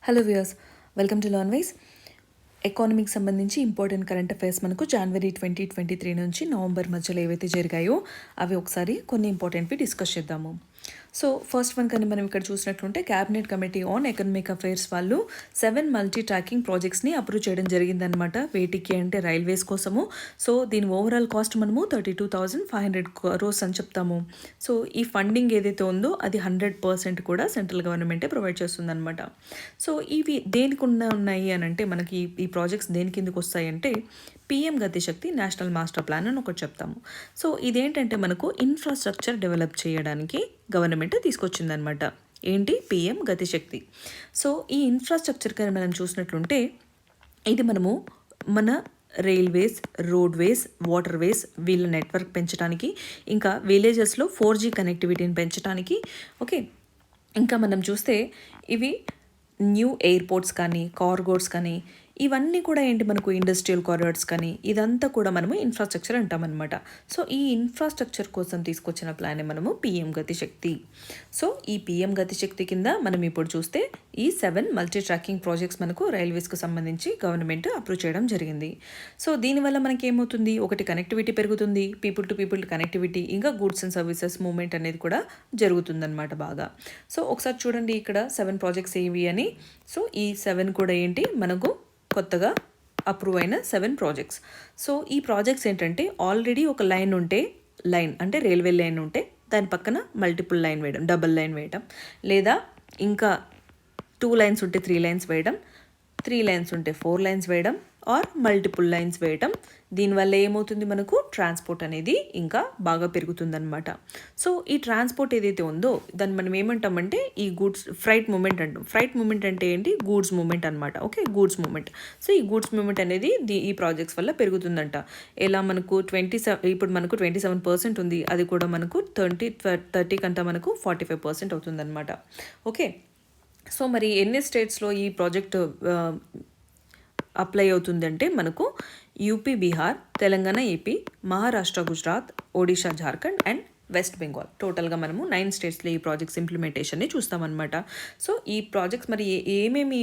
Hello viewers, welcome to Learnwise. ఎకానమీకి సంబంధించి important current affairs మనకు జనవరి 2023 నుంచి నవంబర్ మధ్యలో ఏవైతే జరిగాయో అవి ఒకసారి కొన్ని ఇంపార్టెంట్వి డిస్కస్ చేద్దాము. సో ఫస్ట్ వన్ కానీ మనం ఇక్కడ చూసినట్లుంటే cabinet committee on economic affairs వాళ్ళు 7 మల్టీ ట్రాకింగ్ ప్రాజెక్ట్స్ని అప్రూవ్ చేయడం జరిగిందనమాట. వేటికి అంటే రైల్వేస్ కోసము. సో దీని ఓవరాల్ కాస్ట్ మనము 32,500 crores అని చెప్తాము. సో ఈ ఫండింగ్ ఏదైతే ఉందో అది 100% కూడా సెంట్రల్ గవర్నమెంటే ప్రొవైడ్ చేస్తుందన్నమాట. సో ఇవి దేనికి ఉన్నాయి అని అంటే మనకి ఈ ప్రాజెక్ట్స్ దేని కిందకు వస్తాయంటే పిఎం గతిశక్తి నేషనల్ మాస్టర్ ప్లాన్ అని ఒకటి చెప్తాము. సో ఇదేంటంటే మనకు ఇన్ఫ్రాస్ట్రక్చర్ డెవలప్ చేయడానికి గవర్నమెంట్ తీసుకొచ్చిందనమాట. ఏంటి పిఎం గతిశక్తి. సో ఈ ఇన్ఫ్రాస్ట్రక్చర్ కానీ మనం చూసినట్లుంటే ఇది మనము మన రైల్వేస్, రోడ్వేస్, వాటర్వేస్ వీళ్ళ నెట్వర్క్ పెంచడానికి, ఇంకా విలేజెస్లో 4G కనెక్టివిటీని పెంచడానికి. ఓకే, ఇంకా మనం చూస్తే ఇవి న్యూ ఎయిర్పోర్ట్స్ కానీ, కార్గోస్ కానీ ఇవన్నీ కూడా ఏంటి మనకు ఇండస్ట్రియల్ కారిడార్స్ కానీ ఇదంతా కూడా మనము ఇన్ఫ్రాస్ట్రక్చర్ అంటామన్నమాట. సో ఈ ఇన్ఫ్రాస్ట్రక్చర్ కోసం తీసుకొచ్చిన ప్లానే మనము పిఎం గతిశక్తి. సో ఈ పిఎం గతిశక్తి కింద మనం ఇప్పుడు చూస్తే ఈ 7 మల్టీ ట్రాకింగ్ ప్రాజెక్ట్స్ మనకు రైల్వేస్కు సంబంధించి గవర్నమెంట్ అప్రూవ్ చేయడం జరిగింది. సో దీనివల్ల మనకి ఏమవుతుంది, ఒకటి కనెక్టివిటీ పెరుగుతుంది, పీపుల్ టు పీపుల్ కనెక్టివిటీ, ఇంకా గూడ్స్ అండ్ సర్వీసెస్ మూవ్మెంట్ అనేది కూడా జరుగుతుందన్నమాట బాగా. సో ఒకసారి చూడండి ఇక్కడ 7 ప్రాజెక్ట్స్ ఏవి అని. సో ఈ 7 కూడా ఏంటి మనకు కొత్తగా అప్రూవ్ అయిన 7 ప్రాజెక్ట్స్. సో ఈ ప్రాజెక్ట్స్ ఏంటంటే ఆల్రెడీ ఒక లైన్ ఉంటే, లైన్ అంటే రైల్వే లైన్ ఉంటే దాని పక్కన మల్టిపుల్ లైన్ వేయడం, డబుల్ లైన్ వేయడం, లేదా ఇంకా 2 లైన్స్ ఉంటే 3 లైన్స్ వేయడం, 3 లైన్స్ ఉంటే 4 లైన్స్ వేయడం, ఆర్ మల్టిపుల్ లైన్స్ వేయడం. దీనివల్ల ఏమవుతుంది మనకు ట్రాన్స్పోర్ట్ అనేది ఇంకా బాగా పెరుగుతుందన్నమాట. సో ఈ ట్రాన్స్పోర్ట్ ఏదైతే ఉందో దాన్ని మనం ఏమంటామంటే ఈ గూడ్స్ ఫ్రైట్ మూమెంట్ అంటాం. ఫ్రైట్ మూమెంట్ అంటే ఏంటి, గూడ్స్ మూమెంట్ అనమాట. Okay, goods movement. సో ఈ గూడ్స్ మూమెంట్ అనేది ఈ ప్రాజెక్ట్స్ వల్ల పెరుగుతుందంట. ఎలా మనకు 27 ఇప్పుడు మనకు 27% ఉంది, అది కూడా మనకు 30 కంటే మనకు 45% అవుతుందన్నమాట. ఓకే, సో మరి ఎన్ని స్టేట్స్లో ఈ ప్రాజెక్ట్ అప్లై అవుతుందంటే మనకు UP, Bihar, Telangana, AP, Maharashtra, Gujarat, Odisha, Jharkhand and west Bengal. టోటల్గా మనము 9 స్టేట్స్లో ఈ ప్రాజెక్ట్స్ ఇంప్లిమెంటేషన్ని చూస్తామన్నమాట. సో ఈ ప్రాజెక్ట్స్ మరి ఏమేమి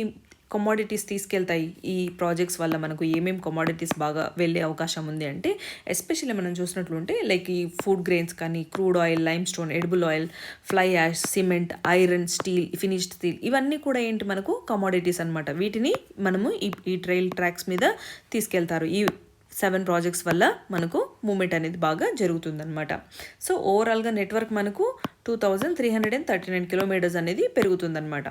కమోడిటీస్ తీసుకెళ్తాయి, ఈ ప్రాజెక్ట్స్ వల్ల మనకు ఏమేమి కమోడిటీస్ బాగా వెళ్ళే అవకాశం ఉంది అంటే ఎస్పెషల్లీ మనం చూసినట్లుంటే లైక్ ఈ ఫుడ్ గ్రెయిన్స్ కానీ, crude oil, limestone, edible oil, fly ash, cement, iron, steel, finished steel ఇవన్నీ కూడా ఏంటి మనకు కమోడిటీస్ అనమాట. వీటిని మనము ఈ రైల్ ట్రాక్స్ మీద తీసుకెళ్తారు. ఈ 7 ప్రాజెక్ట్స్ వల్ల మనకు మూమెంట్ అనేది బాగా జరుగుతుందన్నమాట. సో ఓవరాల్గా నెట్వర్క్ మనకు 2339 కిలోమీటర్స్ అనేది పెరుగుతుందన్నమాట.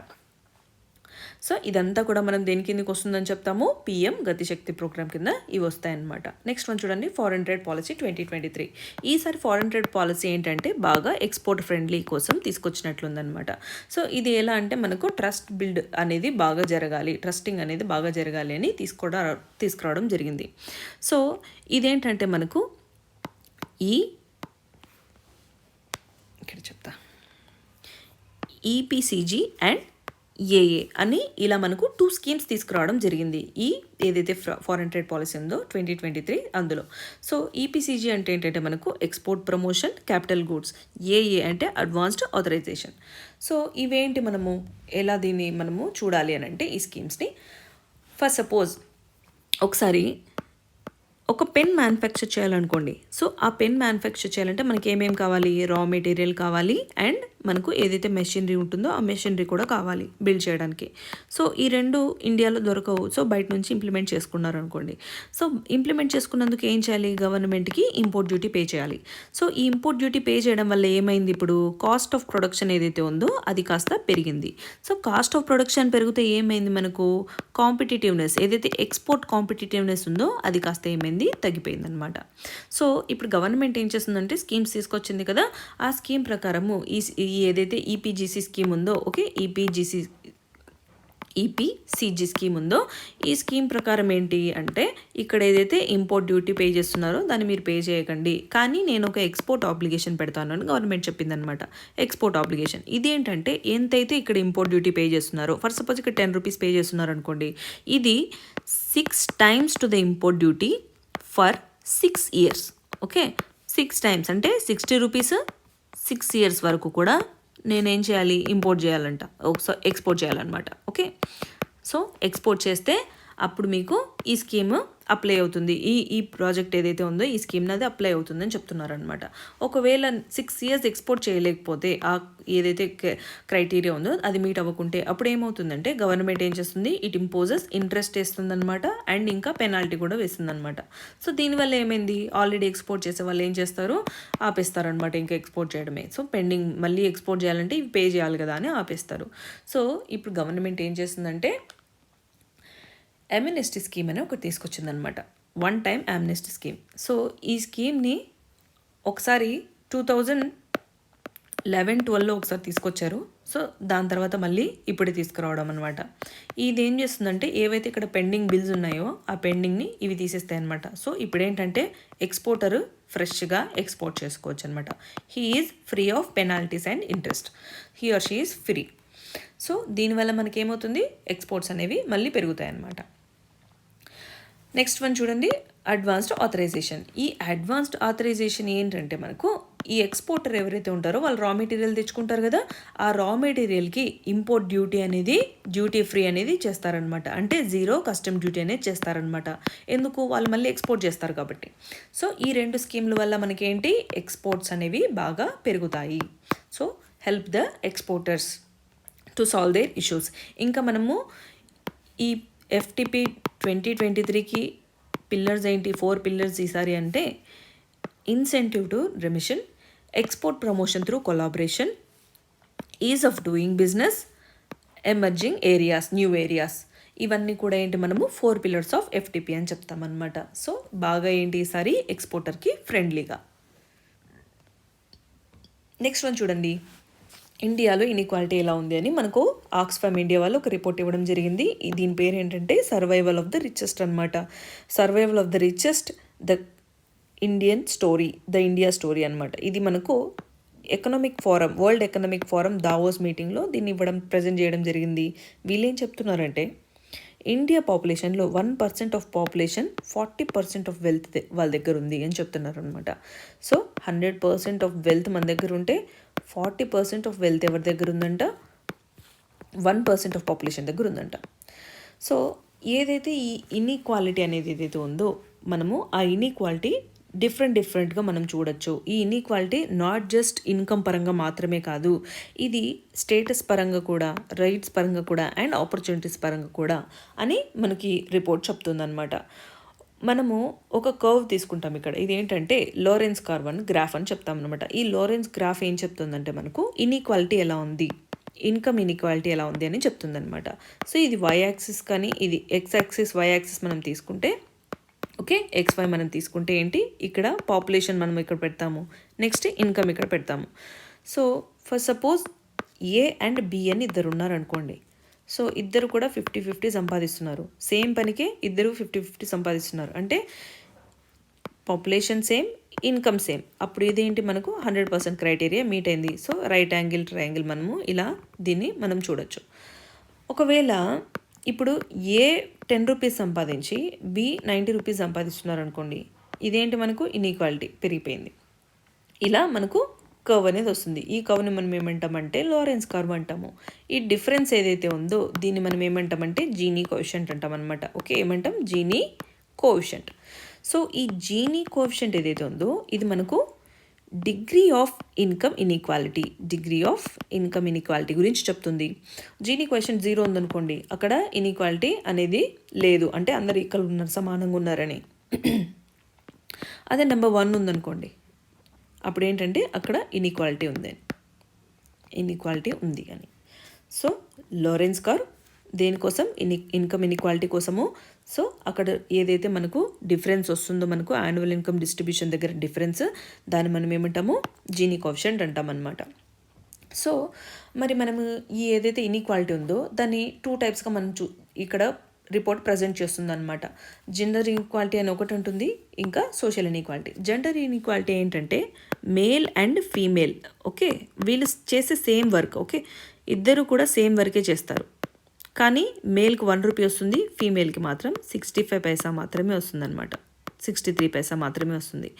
సో ఇదంతా కూడా మనం దేని కిందకి వస్తుందని చెప్తాము, పిఎం గతిశక్తి ప్రోగ్రామ్ కింద ఇవి వస్తాయన్నమాట. నెక్స్ట్ వన్ చూడండి, ఫారెన్ ట్రేడ్ పాలసీ 2023. ఈసారి ఫారెన్ ట్రేడ్ పాలసీ ఏంటంటే బాగా ఎక్స్పోర్ట్ ఫ్రెండ్లీ కోసం తీసుకొచ్చినట్లుందనమాట. సో ఇది ఎలా అంటే మనకు ట్రస్ట్ బిల్డ్ అనేది బాగా జరగాలి, ట్రస్టింగ్ అనేది బాగా జరగాలి అని తీసుకురావడం జరిగింది. సో ఇదేంటంటే మనకు ఇక్కడ చెప్తా ఈపీసీజీ అండ్ ఏఏ అని ఇలా మనకు 2 స్కీమ్స్ తీసుకురావడం జరిగింది ఈ ఏదైతే ఫారెన్ ట్రేడ్ పాలసీ ఉందో 2023 అందులో. సో ఈపీసీజీ అంటే ఏంటంటే మనకు ఎక్స్పోర్ట్ ప్రమోషన్ క్యాపిటల్ గూడ్స్, ఏఏ అంటే అడ్వాన్స్డ్ ఆథరైజేషన్. సో ఇవేంటి మనము ఎలా దీన్ని మనము చూడాలి అని అంటే ఈ స్కీమ్స్ని ఫస్ట్ సపోజ్ ఒకసారి ఒక పెన్ మ్యానుఫ్యాక్చర్ చేయాలనుకోండి. సో ఆ పెన్ మ్యానుఫ్యాక్చర్ చేయాలంటే మనకి ఏమేమి కావాలి, రా మెటీరియల్ కావాలి అండ్ మనకు ఏదైతే మెషినరీ ఉంటుందో ఆ మెషినరీ కూడా కావాలి బిల్డ్ చేయడానికి. సో ఈ రెండు ఇండియాలో దొరకవు. సో బయట నుంచి ఇంప్లిమెంట్ చేసుకున్నారు అనుకోండి. సో ఇంప్లిమెంట్ చేసుకున్నందుకు ఏం చేయాలి, గవర్నమెంట్కి ఇంపోర్ట్ డ్యూటీ పే చేయాలి. సో ఈ ఇంపోర్ట్ డ్యూటీ పే చేయడం వల్ల ఏమైంది, ఇప్పుడు కాస్ట్ ఆఫ్ ప్రొడక్షన్ ఏదైతే ఉందో అది కాస్త పెరిగింది. సో కాస్ట్ ఆఫ్ ప్రొడక్షన్ పెరిగితే ఏమైంది మనకు, కాంపిటేటివ్నెస్ ఏదైతే ఎక్స్పోర్ట్ కాంపిటేటివ్నెస్ ఉందో అది కాస్త ఏమైంది, తగ్గిపోయింది అనమాట. సో ఇప్పుడు గవర్నమెంట్ ఏం చేస్తుందంటే స్కీమ్స్ తీసుకొచ్చింది కదా, ఆ స్కీమ్ ప్రకారము ఈ ఏదైతే ఈపీజీసీ స్కీమ్ ఉందో, ఓకే ఈపీసీజీ స్కీమ్ ఉందో ఈ స్కీమ్ ప్రకారం ఏంటి అంటే ఇక్కడ ఏదైతే ఇంపోర్ట్ డ్యూటీ పే చేస్తున్నారో దాన్ని మీరు పే చేయకండి, కానీ నేను ఒక ఎక్స్పోర్ట్ ఆబ్లిగేషన్ పెడతాను అని గవర్నమెంట్ చెప్పిందనమాట. ఎక్స్పోర్ట్ ఆబ్లిగేషన్ ఇదేంటంటే ఎంతైతే ఇక్కడ ఇంపోర్ట్ డ్యూటీ పే చేస్తున్నారో, ఫర్ సపోజ్ ఇక్కడ 10 రూపీస్ పే చేస్తున్నారు అనుకోండి, ఇది 6 times to the import duty for 6 years. Okay, 6 times అంటే 60 రూపీస్ 6 years వరకు కూడా నేనేం చేయాలి, ఇంపోర్ట్ చేయాలంట, ఒకసారి ఎక్స్పోర్ట్ చేయాలన్నమాట. ఓకే, సో ఎక్స్పోర్ట్ చేస్తే అప్పుడు మీకు ఈ స్కీమ్ అప్లై అవుతుంది. ఈ ప్రాజెక్ట్ ఏదైతే ఉందో ఈ స్కీమ్ అది అప్లై అవుతుందని చెప్తున్నారనమాట. ఒకవేళ 6 years ఎక్స్పోర్ట్ చేయలేకపోతే ఆ ఏదైతే క్రైటీరియా ఉందో అది మీట్ అవ్వకుంటే అప్పుడు ఏమవుతుందంటే గవర్నమెంట్ ఏం చేస్తుంది, ఇట్ ఇంపోజెస్ ఇంట్రెస్ట్ వేస్తుందన్నమాట అండ్ ఇంకా పెనాల్టీ కూడా వేస్తుందన్నమాట. సో దీనివల్ల ఏమైంది, ఆల్రెడీ ఎక్స్పోర్ట్ చేసే వాళ్ళు ఏం చేస్తారు, ఆపేస్తారనమాట ఇంకా ఎక్స్పోర్ట్ చేయడమే. సో పెండింగ్ మళ్ళీ ఎక్స్పోర్ట్ చేయాలంటే ఇవి పే చేయాలి కదా అని ఆపేస్తారు. సో ఇప్పుడు గవర్నమెంట్ ఏం చేస్తుందంటే అమ్నెస్టీ స్కీమ్ అని ఒకటి తీసుకొచ్చిందనమాట, 1 time అమ్నెస్టీ స్కీమ్. సో ఈ స్కీమ్ని ఒకసారి 2011-12లో ఒకసారి తీసుకొచ్చారు. సో దాని తర్వాత మళ్ళీ ఇప్పుడే తీసుకురావడం అనమాట. ఇది ఏం చేస్తుందంటే ఏవైతే ఇక్కడ పెండింగ్ బిల్స్ ఉన్నాయో ఆ పెండింగ్ని ఇవి తీసేస్తాయి అనమాట. సో ఇప్పుడు ఏంటంటే ఎక్స్పోర్టర్ ఫ్రెష్గా ఎక్స్పోర్ట్ చేసుకోవచ్చు అనమాట. He is free of penalties and interest, he or she is free. So దీనివల్ల మనకి ఏమవుతుంది, ఎక్స్పోర్ట్స్ అనేవి మళ్ళీ పెరుగుతాయి అన్నమాట. నెక్స్ట్ వన్ చూడండి, అడ్వాన్స్డ్ ఆథరైజేషన్. ఈ అడ్వాన్స్డ్ ఆథరైజేషన్ ఏంటంటే మనకు ఈ ఎక్స్పోర్టర్ ఎవరైతే ఉంటారో వాళ్ళు రా మెటీరియల్ తెచ్చుకుంటారు కదా, ఆ రా మెటీరియల్కి ఇంపోర్ట్ డ్యూటీ అనేది డ్యూటీ ఫ్రీ అనేది చేస్తారనమాట. అంటే 0 కస్టమ్ డ్యూటీ అనేది చేస్తారనమాట. ఎందుకు, వాళ్ళు మళ్ళీ ఎక్స్పోర్ట్ చేస్తారు కాబట్టి. సో ఈ 2 స్కీమ్ల వల్ల మనకేంటి, ఎక్స్పోర్ట్స్ అనేవి బాగా పెరుగుతాయి. So help the exporters to solve there issues. ఇంకా మనము ఈ FTP 2023కి పిల్లర్స్ ఏంటి, 4 పిల్లర్స్ ఈసారి అంటే incentive to remission, export promotion through collaboration, is of doing business, emerging areas, new areas. ఇవన్నీ కూడా ఏంటి, మనము 4 పిల్లర్స్ ఆఫ్ FTP అని చెప్తామన్నమాట. సో బాగా ఏంటి ఈసారి ఎక్స్పోర్టర్కి ఫ్రెండ్లీగా. నెక్స్ట్ వన్ చూడండి, ఇండియాలో ఇన్ఈక్వాలిటీ ఎలా ఉంది అని మనకు ఆక్స్ఫామ్ ఇండియా వాళ్ళు ఒక రిపోర్ట్ ఇవ్వడం జరిగింది. దీని పేరు ఏంటంటే సర్వైవల్ ఆఫ్ ద రిచెస్ట్ అనమాట. Survival of the richest, the Indian story, the India story అనమాట. ఇది మనకు economic forum, world economic forum Davos మీటింగ్లో దీన్ని ప్రజెంట్ చేయడం జరిగింది. వీళ్ళు ఏం చెప్తున్నారంటే ఇండియా పాపులేషన్లో 1% ఆఫ్ పాపులేషన్ 40% ఆఫ్ వెల్త్ వాళ్ళ దగ్గర ఉంది అని చెప్తున్నారు అనమాట. సో 100% ఆఫ్ వెల్త్ మన దగ్గర ఉంటే 40% ఆఫ్ వెల్త్ ఎవరి దగ్గర ఉందంట, 1% ఆఫ్ పాపులేషన్ దగ్గర ఉందంట. సో ఏదైతే ఈ ఇన్ఈక్వాలిటీ అనేది ఏదైతే ఉందో మనము ఆ ఇన్ఈక్వాలిటీ డిఫరెంట్గా మనం చూడొచ్చు. ఈ ఇన్ఈక్వాలిటీ నాట్ జస్ట్ ఇన్కమ్ పరంగా మాత్రమే కాదు, ఇది స్టేటస్ పరంగా కూడా, రైట్స్ పరంగా కూడా అండ్ ఆపర్చునిటీస్ పరంగా కూడా అని మనకి రిపోర్ట్ చెప్తుందన్నమాట. మనము ఒక కర్వ్ తీసుకుంటాం ఇక్కడ, ఇది ఏంటంటే లోరెన్స్ కర్వ్ అని గ్రాఫ్ అని చెప్తాం అనమాట. ఈ లోరెన్స్ గ్రాఫ్ ఏం చెప్తుందంటే మనకు ఇన్ఈక్వాలిటీ ఎలా ఉంది, ఇన్కమ్ ఇన్ఈక్వాలిటీ ఎలా ఉంది అని చెప్తుందనమాట. సో ఇది వై యాక్సిస్ కానీ ఇది ఎక్స్ యాక్సిస్ వై యాక్సిస్ మనం తీసుకుంటే, ఓకే, XY మనం తీసుకుంటే ఏంటి, ఇక్కడ పాపులేషన్ మనం ఇక్కడ పెడతాము, నెక్స్ట్ ఇన్కమ్ ఇక్కడ పెడతాము. So for suppose A and B అని ఇద్దరు ఉన్నారనుకోండి. సో ఇద్దరు కూడా 50-50 సంపాదిస్తున్నారు, సేమ్ పనికే ఇద్దరు 50-50 సంపాదిస్తున్నారు, అంటే పాపులేషన్ సేమ్, ఇన్కమ్ సేమ్. అప్పుడు ఇదేంటి, మనకు 100% క్రైటీరియా మీట్ అయింది. సో రైట్ యాంగిల్ ట్రయాంగిల్ మనము ఇలా దీన్ని మనం చూడొచ్చు. ఒకవేళ ఇప్పుడు A 10 రూపీస్ సంపాదించి B 90 రూపీస్ సంపాదిస్తున్నారు అనుకోండి, ఇదేంటి, మనకు ఇన్ఈక్వాలిటీ పెరిగిపోయింది. ఇలా మనకు కర్వ్ అనేది వస్తుంది. ఈ కర్వ్ని మనం ఏమంటామంటే లోరెన్స్ కర్వ్ అంటాము. ఈ డిఫరెన్స్ ఏదైతే ఉందో దీన్ని మనం ఏమంటామంటే జీనీ కోఎఫిషియంట్ అంటాం అనమాట. ఓకే, ఏమంటాం, జీనీ కోఎఫిషియంట్. సో ఈ జీనీ కోఎఫిషియంట్ ఏదైతే ఉందో ఇది మనకు డిగ్రీ ఆఫ్ ఇన్కమ్ ఇన్ఈక్వాలిటీ గురించి చెప్తుంది. జీనీ కోఎఫిషియంట్ 0 ఉందనుకోండి, అక్కడ ఇన్ఈక్వాలిటీ అనేది లేదు, అంటే అందరు ఇక్కడ ఉన్నారు, సమానంగా ఉన్నారని. అదే నెంబర్ 1 ఉందనుకోండి, అప్పుడు ఏంటంటే అక్కడ ఇన్ఈక్వాలిటీ ఉంది అని. సో లోరెన్స్ కర్వ్ దేనికోసం, ఇన్కమ్ ఇన్ఈక్వాలిటీ కోసము. సో అక్కడ ఏదైతే మనకు డిఫరెన్స్ వస్తుందో, మనకు యాన్యువల్ ఇన్కమ్ డిస్ట్రిబ్యూషన్ దగ్గర డిఫరెన్స్, దాన్ని మనం ఏమంటాము, జీనీ కోఎఫిషియంట్ అంటాం అనమాట. సో మరి మనము ఈ ఏదైతే ఇన్ఈక్వాలిటీ ఉందో దాన్ని 2 టైప్స్గా మనం ఇక్కడ రిపోర్ట్ ప్రజెంట్ చేస్తుంది అనమాట. జెండర్ ఇన్ఈక్వాలిటీ అని ఒకటి ఉంటుంది, ఇంకా సోషల్ ఇన్ఈక్వాలిటీ. జెండర్ ఇన్ఈక్వాలిటీ ఏంటంటే మేల్ అండ్ ఫీమేల్, ఓకే, వీళ్ళు చేసే సేమ్ వర్క్, ఓకే, ఇద్దరు కూడా సేమ్ వర్కే చేస్తారు, కానీ మేల్కి 1 రూపీ వస్తుంది, ఫీమేల్కి మాత్రం 65 పైసా మాత్రమే వస్తుంది అనమాట, 63 పైసా మాత్రమే వస్తుంది,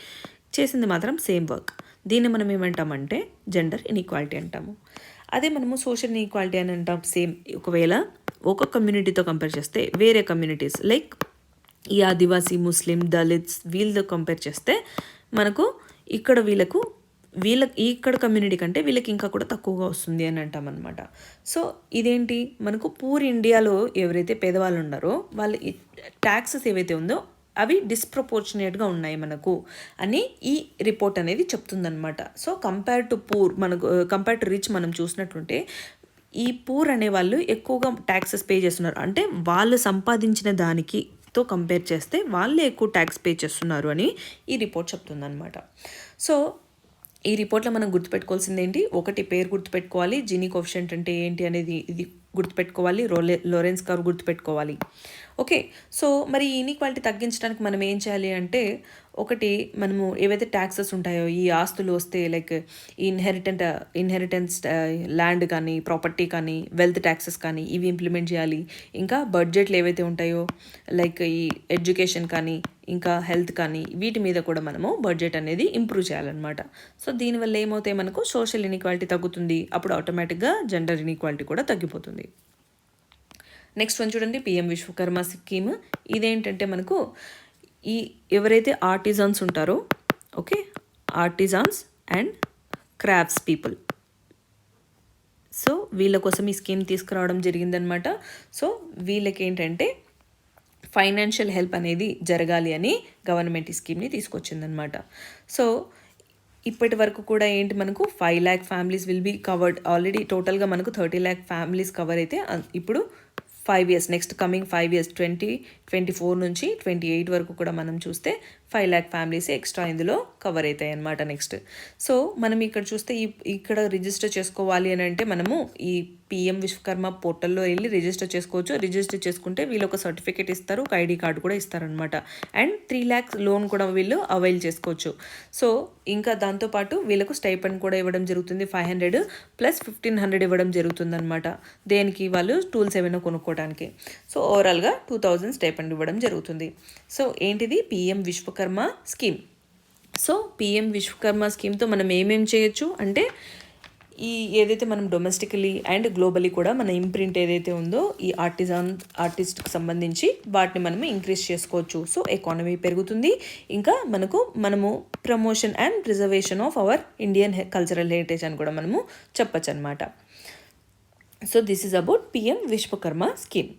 చేసింది మాత్రం సేమ్ వర్క్. దీన్ని మనం ఏమంటామంటే జెండర్ ఇన్ఈక్వాలిటీ అంటాము. అదే మనము సోషల్ ఇన్ఈక్వాలిటీ అని అంటాం సేమ్. ఒకవేళ ఒక కమ్యూనిటీతో కంపేర్ చేస్తే వేరే కమ్యూనిటీస్ లైక్ ఈ ఆదివాసీ, ముస్లిం, దళిత్స్ వీళ్ళతో కంపేర్ చేస్తే మనకు ఇక్కడ ఇక్కడ కమ్యూనిటీ కంటే వీళ్ళకి ఇంకా కూడా తక్కువగా వస్తుంది అని అంటాం అనమాట. సో ఇదేంటి మనకు పూర్ ఇండియాలో ఎవరైతే పేదవాళ్ళు ఉన్నారో వాళ్ళ ట్యాక్సెస్ ఏవైతే ఉందో అవి డిస్ప్రపోర్షనేట్గా ఉన్నాయి మనకు అని ఈ రిపోర్ట్ అనేది చెప్తుందనమాట. సో కంపేర్ టు రిచ్ మనం చూసినట్లుంటే ఈ పూర్ అనే వాళ్ళు ఎక్కువగా ట్యాక్సెస్ పే చేస్తున్నారు. అంటే వాళ్ళు సంపాదించిన దానికి తో కంపేర్ చేస్తే వాళ్ళే ఎక్కువ ట్యాక్స్ పే చేస్తున్నారు అని ఈ రిపోర్ట్ చెప్తుందనమాట. సో ఈ రిపోర్ట్లో మనం గుర్తుపెట్టుకోవాల్సింది ఏంటి, ఒకటి పేరు గుర్తుపెట్టుకోవాలి, జీనీ కోఎఫిషియంట్ అంటే ఏంటి అనేది ఇది గుర్తుపెట్టుకోవాలి, లోరెన్స్ కర్వ్ గుర్తుపెట్టుకోవాలి. ఓకే, సో మరి ఈ ఇన్ఈక్వాలిటీ తగ్గించడానికి మనం ఏం చేయాలి అంటే ఒకటి మనము ఏవైతే ట్యాక్సెస్ ఉంటాయో ఈ ఆస్తులు వస్తే లైక్ ఇన్హెరిటెన్స్ ల్యాండ్ కానీ ప్రాపర్టీ కానీ వెల్త్ ట్యాక్సెస్ కానీ ఇవి ఇంప్లిమెంట్ చేయాలి. ఇంకా బడ్జెట్లు ఏవైతే ఉంటాయో లైక్ ఈ ఎడ్యుకేషన్ కానీ ఇంకా హెల్త్ కానీ వీటి మీద కూడా మనము బడ్జెట్ అనేది ఇంప్రూవ్ చేయాలన్నమాట. సో దీనివల్ల ఏమవుతాయి మనకు సోషల్ ఇన్ఈక్వాలిటీ తగ్గుతుంది, అప్పుడు ఆటోమేటిక్గా జెండర్ ఇన్ఈక్వాలిటీ కూడా తగ్గిపోతుంది. నెక్స్ట్ వన్ చూడండి, పిఎం విశ్వకర్మ స్కీమ్. ఇదేంటంటే మనకు ఈ ఎవరైతే ఆర్టిజన్స్ ఉంటారో, okay, artisans and crafts people, so వీళ్ళ కోసం ఈ స్కీమ్ తీసుకురావడం జరిగిందనమాట. సో వీళ్ళకి ఏంటంటే ఫైనాన్షియల్ హెల్ప్ అనేది జరగాలి అని గవర్నమెంట్ ఈ స్కీమ్ని తీసుకొచ్చిందనమాట. సో ఇప్పటి వరకు కూడా ఏంటి మనకు 5 lakh families will be covered. Already టోటల్గా మనకు 30 lakh ఫ్యామిలీస్ కవర్ అయితే ఇప్పుడు 5 years నెక్స్ట్ కమింగ్ 5 years 2024 నుంచి 28 వరకు కూడా మనం చూస్తే 5 lakh ఫ్యామిలీస్ ఎక్స్ట్రా ఇందులో కవర్ అవుతాయి అన్నమాట. నెక్స్ట్ సో మనం ఇక్కడ చూస్తే ఇక్కడ రిజిస్టర్ చేసుకోవాలి అని అంటే మనము ఈ పిఎం విశ్వకర్మ పోర్టల్లో వెళ్ళి రిజిస్టర్ చేసుకోవచ్చు. రిజిస్టర్ చేసుకుంటే వీళ్ళు ఒక సర్టిఫికేట్ ఇస్తారు, ఒక ఐడి కార్డు కూడా ఇస్తారనమాట. అండ్ 3 lakhs లోన్ కూడా వీళ్ళు అవైల్ చేసుకోవచ్చు. సో ఇంకా దాంతోపాటు వీళ్ళకు స్టైపెండ్ కూడా ఇవ్వడం జరుగుతుంది, 500 + 1500 ఇవ్వడం జరుగుతుంది అనమాట. దేనికి వాళ్ళు టూల్స్ ఏమైనా కొనుక్కోవడానికి. సో ఓవరాల్గా 2000 స్టైపెండ్ ఇవ్వడం జరుగుతుంది. సో ఏంటిది PM Vishwakarma scheme. So PM Vishwakarma స్కీమ్తో మనం ఏమేం చేయొచ్చు అంటే ఈ ఏదైతే మనం డొమెస్టికలీ అండ్ గ్లోబలీ కూడా మన ఇంప్రింట్ ఏదైతే ఉందో ఈ ఆర్టిస్ట్కి సంబంధించి వాటిని మనము ఇంక్రీజ్ చేసుకోవచ్చు. సో ఎకానమీ పెరుగుతుంది, ఇంకా మనము promotion and preservation of our Indian cultural heritage అని కూడా మనము చెప్పచ్చు అనమాట. So this is about PM Vishwakarma scheme.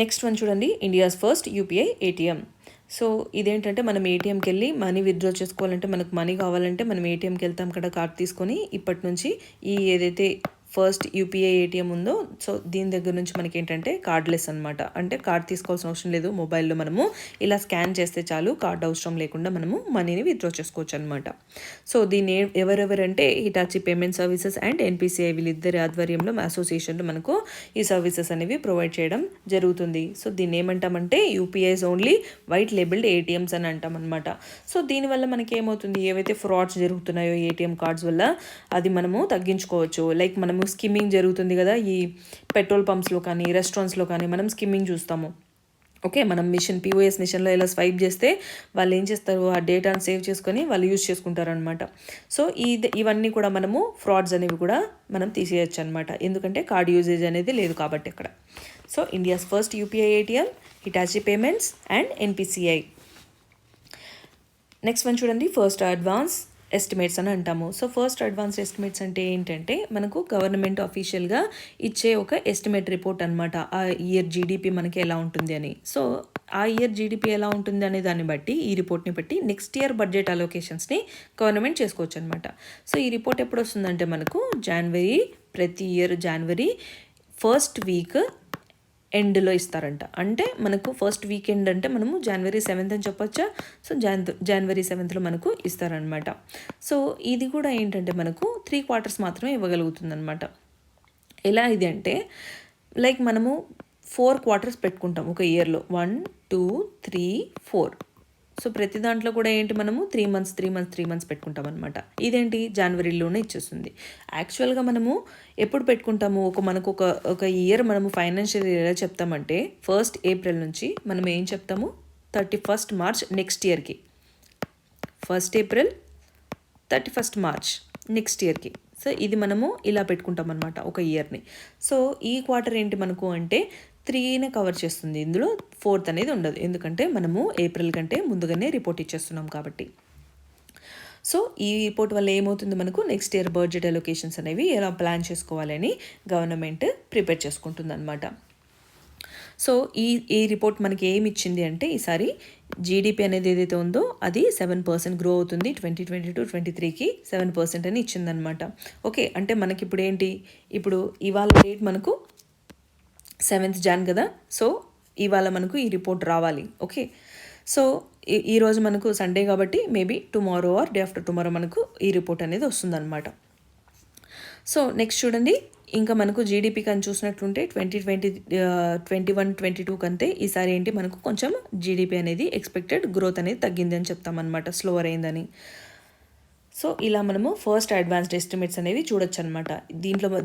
Next one చూడండి, India's first UPI ATM. So ఇదేంటంటే మనం ఏటీఎంకి వెళ్ళి మనీ విత్డ్రా చేసుకోవాలంటే మనకు మనీ కావాలంటే మనం ఏటీఎంకి వెళ్తాం, అక్కడ కార్డ్ తీసుకొని ఇప్పటి నుంచి ఈ ఏదైతే ఫస్ట్ యూపీఐ ఏటీఎం ఉందో సో దీని దగ్గర నుంచి మనకి ఏంటంటే కార్డ్లెస్ అనమాట. అంటే కార్డ్ తీసుకోవాల్సిన అవసరం లేదు, మొబైల్లో మనము ఇలా స్కాన్ చేస్తే చాలు, కార్డ్ అవసరం లేకుండా మనము మనీని విత్డ్రా చేసుకోవచ్చు అనమాట. సో దీన్ని ఎవరెవరంటే Hitachi payment services and NPCI వీళ్ళిద్దరి ఆధ్వర్యంలో అసోసియేషన్లో మనకు ఈ సర్వీసెస్ అనేవి ప్రొవైడ్ చేయడం జరుగుతుంది. సో దీన్ని ఏమంటామంటే UPIs only white labelled ATMs అని అంటాం అనమాట. సో దీనివల్ల మనకి ఏమవుతుంది, ఏవైతే ఫ్రాడ్స్ జరుగుతున్నాయో ఏటీఎం కార్డ్స్ వల్ల అది మనము తగ్గించుకోవచ్చు. లైక్ మనము స్కిమ్మింగ్ జరుగుతుంది కదా, ఈ పెట్రోల్ పంప్స్లో కానీ రెస్టారెంట్స్లో కానీ మనం స్కిమ్మింగ్ చూస్తాము. ఓకే, మనం పిఓఎస్ మిషన్లో ఇలా స్వైప్ చేస్తే వాళ్ళు ఏం చేస్తారు, ఆ డేటాను సేవ్ చేసుకొని వాళ్ళు యూజ్ చేసుకుంటారు అనమాట. సో ఇవన్నీ కూడా మనము ఫ్రాడ్స్ అనేవి కూడా మనం తీసేయచ్చు అనమాట, ఎందుకంటే కార్డ్ యూజేజ్ అనేది లేదు కాబట్టి అక్కడ. So India's first UPI ATM, Hitachi payments and NPCI. Next one చూడండి, ఫస్ట్ అడ్వాన్స్ ఎస్టిమేట్స్ అని అంటాము. సో ఫస్ట్ అడ్వాన్స్ ఎస్టిమేట్స్ అంటే ఏంటంటే మనకు గవర్నమెంట్ అఫీషియల్గా ఇచ్చే ఒక ఎస్టిమేట్ రిపోర్ట్ అనమాట, ఆ ఇయర్ జీడిపి మనకి ఎలా ఉంటుంది అని. సో ఆ ఇయర్ జీడిపి ఎలా ఉంటుంది అనే దాన్ని బట్టి ఈ రిపోర్ట్ని బట్టి నెక్స్ట్ ఇయర్ బడ్జెట్ అలొకేషన్స్ని గవర్నమెంట్ చేసుకోవచ్చు అనమాట. సో ఈ రిపోర్ట్ ఎప్పుడు వస్తుందంటే మనకు ప్రతి ఇయర్ జనవరి ఫస్ట్ వీక్ ఎండ్లో ఇస్తారంట. అంటే మనకు ఫస్ట్ వీకెండ్ అంటే మనము January 7th అని చెప్పొచ్చా. సో January 7th మనకు ఇస్తారనమాట. సో ఇది కూడా ఏంటంటే మనకు 3 quarters మాత్రమే ఇవ్వగలుగుతుంది అనమాట. ఎలా ఇది అంటే లైక్ మనము 4 quarters పెట్టుకుంటాం ఒక ఇయర్లో, 1 2 3 4. సో ప్రతి దాంట్లో కూడా ఏంటి మనము 3 months పెట్టుకుంటాం అనమాట. ఇదేంటి జనవరిలోనే ఇచ్చేస్తుంది. యాక్చువల్గా మనము ఎప్పుడు పెట్టుకుంటాము, మనకు ఒక ఇయర్ మనము ఫైనాన్షియల్ ఇయర్ ఎలా చెప్తామంటే 1st April నుంచి మనం ఏం చెప్తాము 31st March నెక్స్ట్ ఇయర్కి. 1st April 31st March next ఇయర్కి. సో ఇది మనము ఇలా పెట్టుకుంటాం అనమాట ఒక ఇయర్ని. సో ఈ క్వార్టర్ ఏంటి మనకు అంటే 3నే కవర్ చేస్తుంది, ఇందులో 4th అనేది ఉండదు, ఎందుకంటే మనము ఏప్రిల్ కంటే ముందుగానే రిపోర్ట్ ఇచ్చేస్తున్నాం కాబట్టి. సో ఈ రిపోర్ట్ వల్ల ఏమవుతుంది, మనకు నెక్స్ట్ ఇయర్ బడ్జెట్ అలొకేషన్స్ అనేవి ఎలా ప్లాన్ చేసుకోవాలని గవర్నమెంట్ ప్రిపేర్ చేసుకుంటుంది అనమాట. సో ఈ రిపోర్ట్ మనకి ఏమి ఇచ్చింది అంటే, ఈసారి జీడిపి అనేది ఏదైతే ఉందో అది 7% గ్రో అవుతుంది 2022-23కి 7% అని ఇచ్చిందనమాట. ఓకే, అంటే మనకి ఇప్పుడు ఏంటి, ఇప్పుడు ఇవాళ డేట్ మనకు 7th జాన్ కదా. సో ఇవాళ మనకు ఈ రిపోర్ట్ రావాలి. ఓకే, సో ఈరోజు మనకు సండే కాబట్టి maybe tomorrow or day after tomorrow మనకు ఈ రిపోర్ట్ అనేది వస్తుందన్నమాట. సో నెక్స్ట్ చూడండి, ఇంకా మనకు జీడిపి కానీ చూసినట్లుంటే 2021-22 కంటే ఈసారి ఏంటి మనకు కొంచెం జీడిపి అనేది ఎక్స్పెక్టెడ్ గ్రోత్ అనేది తగ్గింది అని చెప్తామన్నమాట, స్లోవర్ అయిందని. సో ఇలా మనము ఫస్ట్ అడ్వాన్స్డ్ ఎస్టిమేట్స్ అనేవి చూడొచ్చు అనమాట.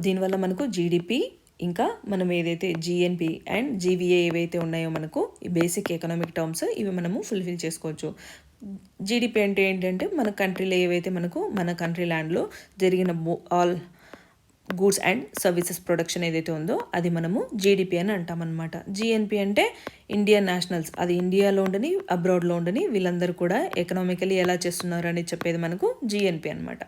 దీనివల్ల మనకు జీడిపి ఇంకా మనం ఏదైతే జిఎన్పి అండ్ జీవీఏ ఏవైతే ఉన్నాయో మనకు ఈ బేసిక్ ఎకనామిక్ టర్మ్స్ ఇవి మనము ఫుల్ఫిల్ చేసుకోవచ్చు. జీడిపి అంటే ఏంటంటే మన కంట్రీలో ఏవైతే మనకు మన కంట్రీ ల్యాండ్లో జరిగిన all goods and services production ఏదైతే ఉందో అది మనము జీడిపి అని అంటామన్నమాట. జిఎన్పి అంటే ఇండియన్ నేషనల్స్, అది ఇండియాలో ఉండని అబ్రాడ్లో ఉండని వీళ్ళందరూ కూడా ఎకనామికలీ ఎలా చేస్తున్నారు అని చెప్పేది మనకు జిఎన్పి అనమాట.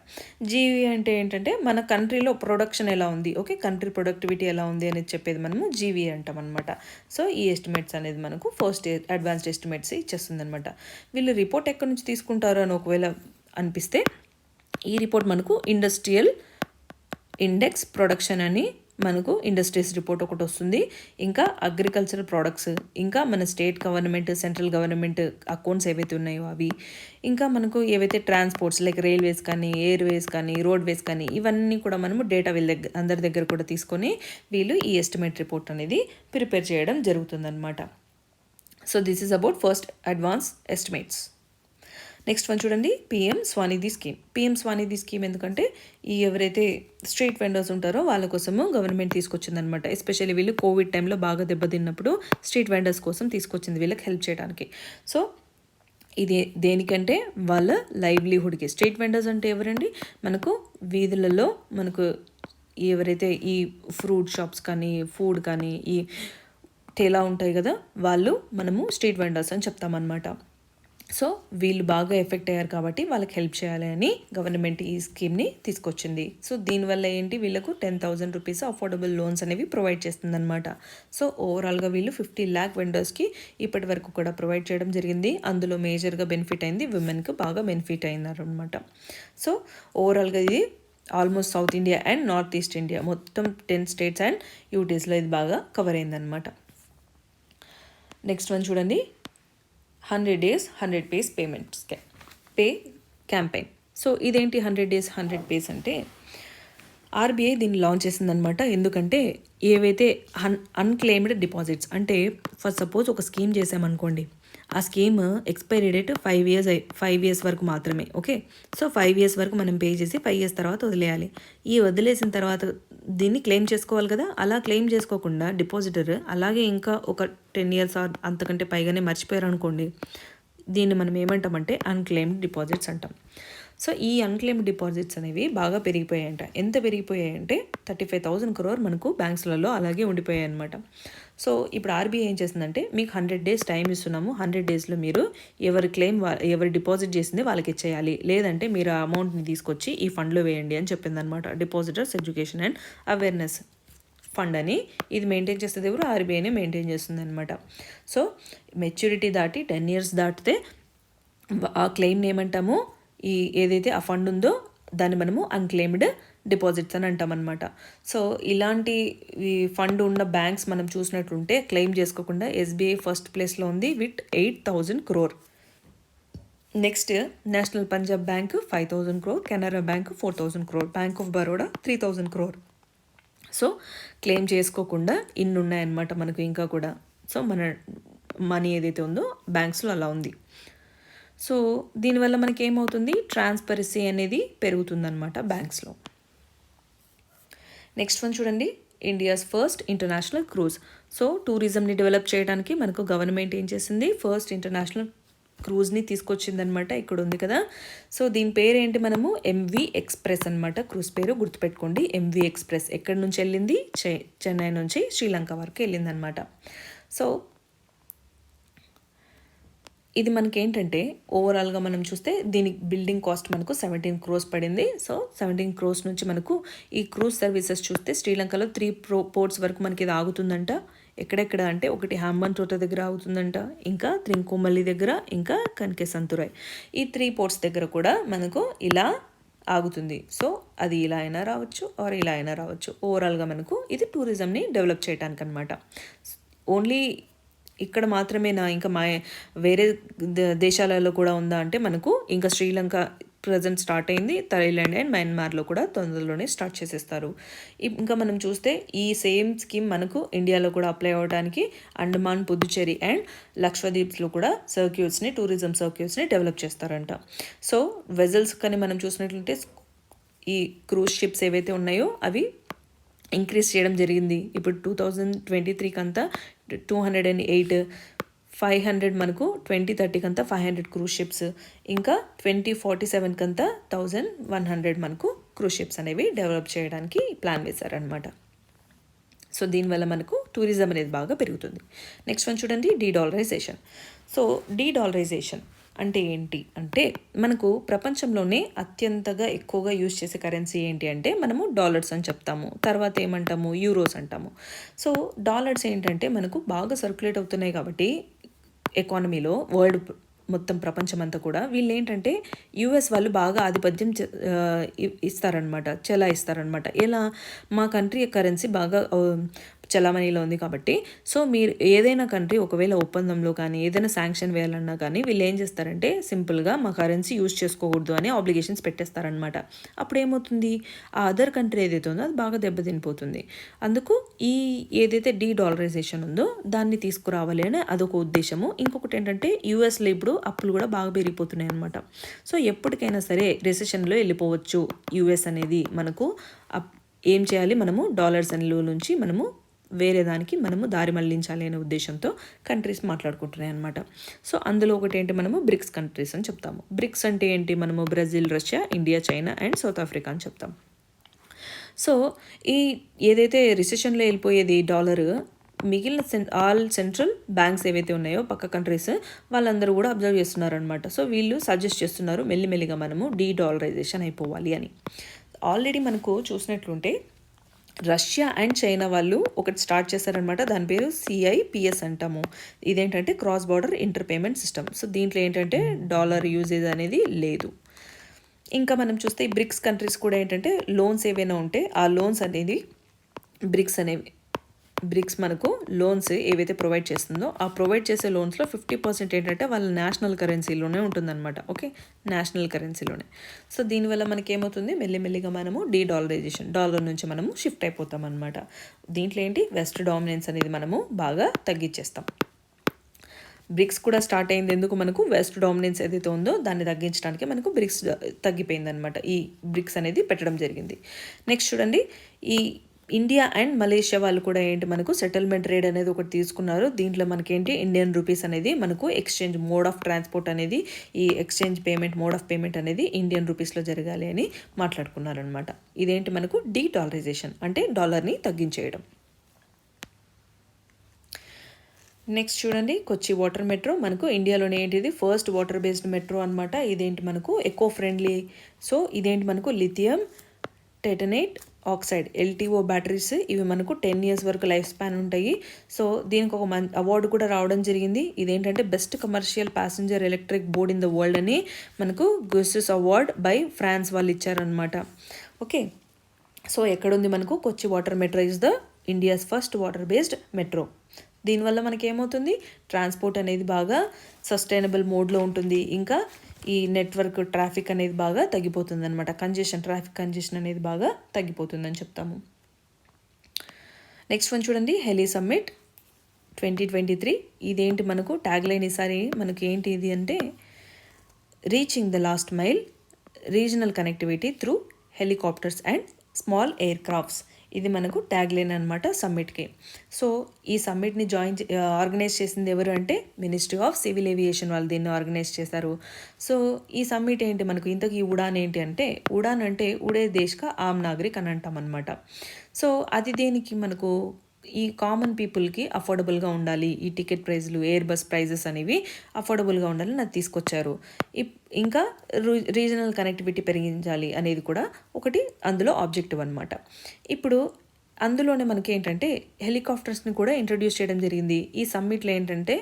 జీవీ అంటే ఏంటంటే మన కంట్రీలో ప్రొడక్షన్ ఎలా ఉంది, ఓకే, కంట్రీ ప్రొడక్టివిటీ ఎలా ఉంది అనేది చెప్పేది మనము జీవీ అంటాం అనమాట. సో ఈ ఎస్టిమేట్స్ అనేది మనకు ఫస్ట్ అడ్వాన్స్డ్ ఎస్టిమేట్స్ ఇచ్చేస్తుంది అనమాట. వీళ్ళు రిపోర్ట్ ఎక్కడి నుంచి తీసుకుంటారు అని ఒకవేళ అనిపిస్తే, ఈ రిపోర్ట్ మనకు ఇండస్ట్రియల్ ఇండెక్స్ ప్రొడక్షన్ అని మనకు ఇండస్ట్రీస్ రిపోర్ట్ ఒకటి వస్తుంది, ఇంకా అగ్రికల్చరల్ ప్రోడక్ట్స్, ఇంకా మన state government central government accounts ఏవైతే ఉన్నాయో అవి, ఇంకా మనకు ఏవైతే ట్రాన్స్పోర్ట్స్ లైక్ రైల్వేస్ కానీ ఎయిర్వేస్ కానీ రోడ్వేస్ కానీ ఇవన్నీ కూడా మనము డేటా అందరి దగ్గర కూడా తీసుకొని వీళ్ళు ఈ ఎస్టిమేట్ రిపోర్ట్ అనేది ప్రిపేర్ చేయడం జరుగుతుందన్నమాట. So this is about first advance estimates. Next one చూడండి, PM Svanidhi scheme. PM Svanidhi scheme ఎందుకంటే ఈ ఎవరైతే స్ట్రీట్ వెండర్స్ ఉంటారో వాళ్ళ కోసము గవర్నమెంట్ తీసుకొచ్చిందనమాట. ఎస్పెషల్లీ వీళ్ళు కోవిడ్ టైంలో బాగా దెబ్బతిన్నప్పుడు స్ట్రీట్ వెండర్స్ కోసం తీసుకొచ్చింది, వీళ్ళకి హెల్ప్ చేయడానికి. సో ఇది దేనికంటే వాళ్ళ లైవ్లీహుడ్కి. స్ట్రీట్ వెండర్స్ అంటే ఎవరండి, మనకు వీధులలో మనకు ఎవరైతే ఈ ఫ్రూట్ షాప్స్ కానీ ఫుడ్ కానీ ఈ టేలా ఉంటాయి కదా, వాళ్ళు మనము స్ట్రీట్ వెండర్స్ అని చెప్తామన్నమాట. సో వీళ్ళు బాగా ఎఫెక్ట్ అయ్యారు కాబట్టి వాళ్ళకి హెల్ప్ చేయాలి అని గవర్నమెంట్ ఈ స్కీమ్ని తీసుకొచ్చింది. సో దీనివల్ల ఏంటి, వీళ్ళకు 10,000 రూపీస్ అఫోర్డబుల్ లోన్స్ అనేవి ప్రొవైడ్ చేస్తుందన్నమాట. సో ఓవరాల్గా వీళ్ళు 50 lakh వెండర్స్కి ఇప్పటి వరకు కూడా ప్రొవైడ్ చేయడం జరిగింది. అందులో మేజర్గా బెనిఫిట్ అయింది విమెన్కి, బాగా బెనిఫిట్ అయిందన్నమాట. సో ఓవరాల్గా ఇది almost south India and north east India మొత్తం 10 స్టేట్స్ అండ్ యూటీస్లో ఇది బాగా కవర్ అయిందన్నమాట. నెక్స్ట్ వన్ చూడండి, 100 days 100 pays payments pay campaign. So ఇదేంటి 100 days 100 pays అంటే, ఆర్బీఐ దీన్ని లాంచ్ చేసిందనమాట. ఎందుకంటే ఏవైతే అన్క్లెయిమ్డ్ డిపాజిట్స్ అంటే, ఫర్ సపోజ్ ఒక స్కీమ్ చేసామనుకోండి, ఆ స్కీమ్ ఎక్స్పైరీ డేట్ 5 years వరకు మాత్రమే. ఓకే, సో 5 years వరకు మనం పే చేసి 5 years తర్వాత వదిలేయాలి. ఈ వదిలేసిన తర్వాత దీన్ని క్లెయిమ్ చేసుకోవాలి కదా, అలా క్లెయిమ్ చేసుకోకుండా డిపాజిటర్ అలాగే ఇంకా ఒక 10 years అంతకంటే పైగానే మర్చిపోయారు అనుకోండి, దీన్ని మనం ఏమంటామంటే అన్క్లెయిమ్డ్ డిపాజిట్స్ అంటాం. సో ఈ అన్క్లెయిమ్డ్ డిపాజిట్స్ అనేవి బాగా పెరిగిపోయాయంట. ఎంత పెరిగిపోయాయంటే 35,000 crore మనకు బ్యాంక్స్లలో అలాగే ఉండిపోయాయి అనమాట. సో ఇప్పుడు ఆర్బీఐ ఏం చేసిందంటే, మీకు 100 days టైం ఇస్తున్నాము, 100 daysలో మీరు ఎవరి డిపాజిట్ చేసింది వాళ్ళకి ఇచ్చేయాలి, లేదంటే మీరు ఆ అమౌంట్ని తీసుకొచ్చి ఈ ఫండ్లో వేయండి అని చెప్పిందనమాట. Depositors education and awareness fund అని ఇది మెయింటైన్ చేస్తుంది ఎవరు, ఆర్బీఐనే మెయింటైన్ చేస్తుంది అనమాట. సో మెచ్యూరిటీ దాటి 10 years దాటితే ఆ క్లెయిమ్ని ఏమంటాము, ఈ ఏదైతే ఆ ఫండ్ ఉందో దాన్ని మనము అన్క్లెయిమ్డ్ డిపాజిట్స్ అని అంటామన్నమాట. సో ఇలాంటి ఈ ఫండ్ ఉన్న బ్యాంక్స్ మనం చూసినట్లుంటే క్లెయిమ్ చేసుకోకుండా ఎస్బీఐ ఫస్ట్ ప్లేస్లో ఉంది with 8,000 crore. Next national Punjab bank 5,000 crore, Canara bank 4,000 crore, bank of Baroda 3,000 crore. So claim చేసుకోకుండా ఇన్ని ఉన్నాయన్నమాట మనకు ఇంకా కూడా. సో మన మనీ ఏదైతే ఉందో బ్యాంక్స్లో అలా ఉంది. సో దీనివల్ల మనకి ఏమవుతుంది, ట్రాన్స్పరెన్సీ అనేది పెరుగుతుందన్నమాట బ్యాంక్స్లో. నెక్స్ట్ వన్ చూడండి, India's first international cruise. So టూరిజంని డెవలప్ చేయడానికి మనకు గవర్నమెంట్ ఏం చేసింది, ఫస్ట్ ఇంటర్నేషనల్ క్రూజ్ని తీసుకొచ్చిందనమాట. ఇక్కడ ఉంది కదా. సో దీని పేరు ఏంటి, మనము ఎంవి ఎక్స్ప్రెస్ అనమాట. క్రూజ్ పేరు గుర్తుపెట్టుకోండి, ఎంవి ఎక్స్ప్రెస్. ఎక్కడి నుంచి వెళ్ళింది, చెన్నై నుంచి శ్రీలంక వరకు వెళ్ళిందనమాట. సో ఇది మనకి ఏంటంటే ఓవరాల్గా మనం చూస్తే దీని బిల్డింగ్ కాస్ట్ మనకు 17 crores పడింది. సో 17 crores నుంచి మనకు ఈ క్రూజ్ సర్వీసెస్ చూస్తే శ్రీలంకలో 3 పోర్ట్స్ వరకు మనకి ఇది ఆగుతుందంట. ఎక్కడెక్కడ అంటే ఒకటి హాంబన్ తోట దగ్గర ఆగుతుందంట, ఇంకా త్రింకోమల్లి దగ్గర, ఇంకా కనకేసంతురాయ్. ఈ 3 పోర్ట్స్ దగ్గర కూడా మనకు ఇలా ఆగుతుంది. సో అది ఇలా అయినా రావచ్చు ఆర్ ఇలా అయినా రావచ్చు. ఓవరాల్గా మనకు ఇది టూరిజంని డెవలప్ చేయడానికి అనమాట. ఓన్లీ ఇక్కడ మాత్రమేనా, ఇంకా వేరే దేశాలలో కూడా ఉందా అంటే మనకు ఇంకా శ్రీలంక ప్రజెంట్ స్టార్ట్ అయింది, థాయిలాండ్ అండ్ మయన్మార్లో కూడా తొందరలోనే స్టార్ట్ చేసేస్తారు. ఇంకా మనం చూస్తే ఈ సేమ్ స్కీమ్ మనకు ఇండియాలో కూడా అప్లై అవ్వడానికి అండమాన్, పుదుచ్చేరి అండ్ లక్షద్వీప్స్లో కూడా సర్క్యూట్స్ని, టూరిజం సర్క్యూట్స్ని డెవలప్ చేస్తారంట. సో వెజల్స్ కానీ మనం చూసినట్లయితే ఈ క్రూజ్ షిప్స్ ఏవైతే ఉన్నాయో అవి ఇంక్రీజ్ చేయడం జరిగింది. ఇప్పుడు 2023 అంతా 208, 500 మనకు 2030 అంతా 500 క్రూజ్ షిప్స్, ఇంకా 2047 అంతా 1100 మనకు క్రూజ్ షిప్స్ అనేవి డెవలప్ చేయడానికి ప్లాన్ వేశారనమాట. సో దీనివల్ల మనకు టూరిజం అనేది బాగా పెరుగుతుంది. నెక్స్ట్ వన్ చూడండి, డీడాలరైజేషన్. సో డీడాలరైజేషన్ అంటే ఏంటి అంటే మనకు ప్రపంచంలోనే అత్యంతగా ఎక్కువగా యూజ్ చేసే కరెన్సీ ఏంటి అంటే మనము డాలర్స్ అని చెప్తాము. తర్వాత ఏమంటాము, యూరోస్ అంటాము. సో డాలర్స్ ఏంటంటే మనకు బాగా సర్క్యులేట్ అవుతున్నాయి కాబట్టి ఎకానమీలో వరల్డ్ మొత్తం ప్రపంచం అంతా కూడా వీళ్ళు ఏంటంటే యూఎస్ వాళ్ళు బాగా ఆధిపత్యం ఇస్తారనమాట, చెలాయిస్తారనమాట. ఎలా, మా కంట్రీ కరెన్సీ బాగా చలామణిలో ఉంది కాబట్టి సో మీరు ఏదైనా కంట్రీ ఒకవేళ ఒప్పందంలో కానీ ఏదైనా శాంక్షన్ వేయాలన్నా కానీ వీళ్ళు ఏం చేస్తారంటే సింపుల్గా మా కరెన్సీ యూజ్ చేసుకోకూడదు అని ఆబ్లిగేషన్స్ పెట్టేస్తారనమాట. అప్పుడు ఏమవుతుంది, ఆ అదర్ కంట్రీ ఏదైతే ఉందో అది బాగా దెబ్బతినిపోతుంది. అందుకు ఈ ఏదైతే డీడాలరైజేషన్ ఉందో దాన్ని తీసుకురావాలి అని అదొక ఉద్దేశము. ఇంకొకటి ఏంటంటే యూఎస్లో ఇప్పుడు అప్పులు కూడా బాగా పెరిగిపోతున్నాయి అనమాట. సో ఎప్పటికైనా సరే రెసెషన్లో వెళ్ళిపోవచ్చు యూఎస్ అనేది. మనకు ఏం చేయాలి, మనము డాలర్స్ అనిలో నుంచి మనము వేరే దానికి మనము దారి మళ్లించాలి అనే ఉద్దేశంతో కంట్రీస్ మాట్లాడుకుంటున్నాయి అనమాట. సో అందులో ఒకటి ఏంటి, మనము బ్రిక్స్ కంట్రీస్ అని చెప్తాము. బ్రిక్స్ అంటే ఏంటి, మనము Brazil, Russia, India, China and south Africa అని చెప్తాం. సో ఈ ఏదైతే రిసెషన్లో వెళ్ళిపోయేది డాలర్, మిగిలిన ఆల్ సెంట్రల్ బ్యాంక్స్ ఏవైతే ఉన్నాయో పక్క కంట్రీస్ వాళ్ళందరూ కూడా అబ్జర్వ్ చేస్తున్నారనమాట. సో వీళ్ళు సజెస్ట్ చేస్తున్నారు మెల్లిమెల్లిగా మనము డీడాలరైజేషన్ అయిపోవాలి అని. ఆల్రెడీ మనకు చూసినట్లుంటే రష్యా అండ్ చైనా వాళ్ళు ఒకటి స్టార్ట్ చేశారనమాట. దాని పేరు CIPS అంటాము. ఇదేంటంటే cross border inter payment system. So దీంట్లో ఏంటంటే డాలర్ యూజేజ్ అనేది లేదు. ఇంకా మనం చూస్తే ఈ బ్రిక్స్ కంట్రీస్ కూడా ఏంటంటే లోన్స్ ఏవైనా ఉంటే ఆ లోన్స్ అనేది బ్రిక్స్ మనకు లోన్స్ ఏవైతే ప్రొవైడ్ చేస్తుందో ఆ ప్రొవైడ్ చేసే లోన్స్లో 50% ఏంటంటే వాళ్ళ నేషనల్ కరెన్సీలోనే ఉంటుందన్నమాట. Okay, national కరెన్సీలోనే. సో దీనివల్ల మనకి ఏమవుతుంది, మెల్లిమెల్లిగా మనము డీడాలరైజేషన్, డాలర్ నుంచి మనము షిఫ్ట్ అయిపోతాం అనమాట. దీంట్లో ఏంటి, వెస్ట్ డామినెన్స్ అనేది మనము బాగా తగ్గించేస్తాం. బ్రిక్స్ కూడా స్టార్ట్ అయింది ఎందుకు, మనకు వెస్ట్ డామినెన్స్ ఏదైతే ఉందో దాన్ని తగ్గించడానికి మనకు బ్రిక్స్ తగ్గిపోయిందనమాట. ఈ బ్రిక్స్ అనేది పెట్టడం జరిగింది. నెక్స్ట్ చూడండి, ఈ ఇండియా అండ్ మలేషియా వాళ్ళు కూడా ఏంటి మనకు సెటిల్మెంట్ రేట్ అనేది ఒకటి తీసుకున్నారు. దీంట్లో మనకేంటి ఇండియన్ రూపీస్ అనేది మనకు ఎక్స్చేంజ్ మోడ్ ఆఫ్ ట్రాన్స్పోర్ట్ అనేది, ఈ exchange payment mode of payment అనేది ఇండియన్ రూపీస్లో జరగాలి అని మాట్లాడుకున్నారనమాట. ఇదేంటి మనకు డీడాలరైజేషన్ అంటే డాలర్ని తగ్గించేయడం. నెక్స్ట్ చూడండి, కొచ్చి వాటర్ మెట్రో మనకు ఇండియాలోనే ఏంటిది ఫస్ట్ వాటర్ బేస్డ్ మెట్రో అనమాట. ఇదేంటి మనకు ఎకో ఫ్రెండ్లీ. సో ఇదేంటి మనకు lithium titanate oxide LTO batteries, ఇవి మనకు 10 years వరకు లైఫ్ స్పాన్ ఉంటాయి. సో దీనికి ఒక అవార్డు కూడా రావడం జరిగింది. ఇదేంటంటే best commercial passenger electric board in the world అని మనకు గుస్సెస్ అవార్డ్ బై ఫ్రాన్స్ వాళ్ళు ఇచ్చారనమాట. ఓకే, సో ఎక్కడుంది మనకు Kochi water metro is the India's first water based metro. దీనివల్ల మనకి ఏమవుతుంది, ట్రాన్స్పోర్ట్ అనేది బాగా సస్టైనబుల్ మోడ్లో ఉంటుంది. ఇంకా ఈ నెట్వర్క్ ట్రాఫిక్ అనేది బాగా తగ్గిపోతుంది అనమాట. ట్రాఫిక్ కంజెషన్ అనేది బాగా తగ్గిపోతుందని చెప్తాము. నెక్స్ట్ వన్ చూడండి, హెలీ సమ్మిట్ 2023. ఇదేంటి మనకు ట్యాగ్ లైన్ ఈసారి మనకి ఏంటి ఇది అంటే reaching the last mile regional connectivity through helicopters and small air crafts. ఇది మనకు ట్యాగ్ లైన్ అనమాట సమ్మిట్కి. సో ఈ సమ్మిట్ని ఆర్గనైజ్ చేసింది ఎవరు అంటే మినిస్ట్రీ ఆఫ్ సివిల్ ఏవియేషన్ వాళ్ళు దీన్ని ఆర్గనైజ్ చేశారు. సో ఈ సమ్మిట్ ఏంటి మనకు ఇంతకీ ఉడాన్ ఏంటి అంటే ఉడాన్ అంటే ఉడే దేశ్ కా ఆమ్ నాగరిక్ అని అంటాం అనమాట. సో అది దేనికి మనకు ఈ కామన్ పీపుల్కి అఫోర్డబుల్గా ఉండాలి, ఈ టికెట్ ప్రైజ్లు ఎయిర్ బస్ ప్రైజెస్ అనేవి అఫోర్డబుల్గా ఉండాలని అది తీసుకొచ్చారు. ఇంకా రీజనల్ కనెక్టివిటీ పెరిగించాలి అనేది కూడా ఒకటి అందులో ఆబ్జెక్టివ్ అనమాట. ఇప్పుడు అందులోనే మనకి ఏంటంటే హెలికాప్టర్స్ని కూడా ఇంట్రడ్యూస్ చేయడం జరిగింది. ఈ సమ్మిట్లో ఏంటంటే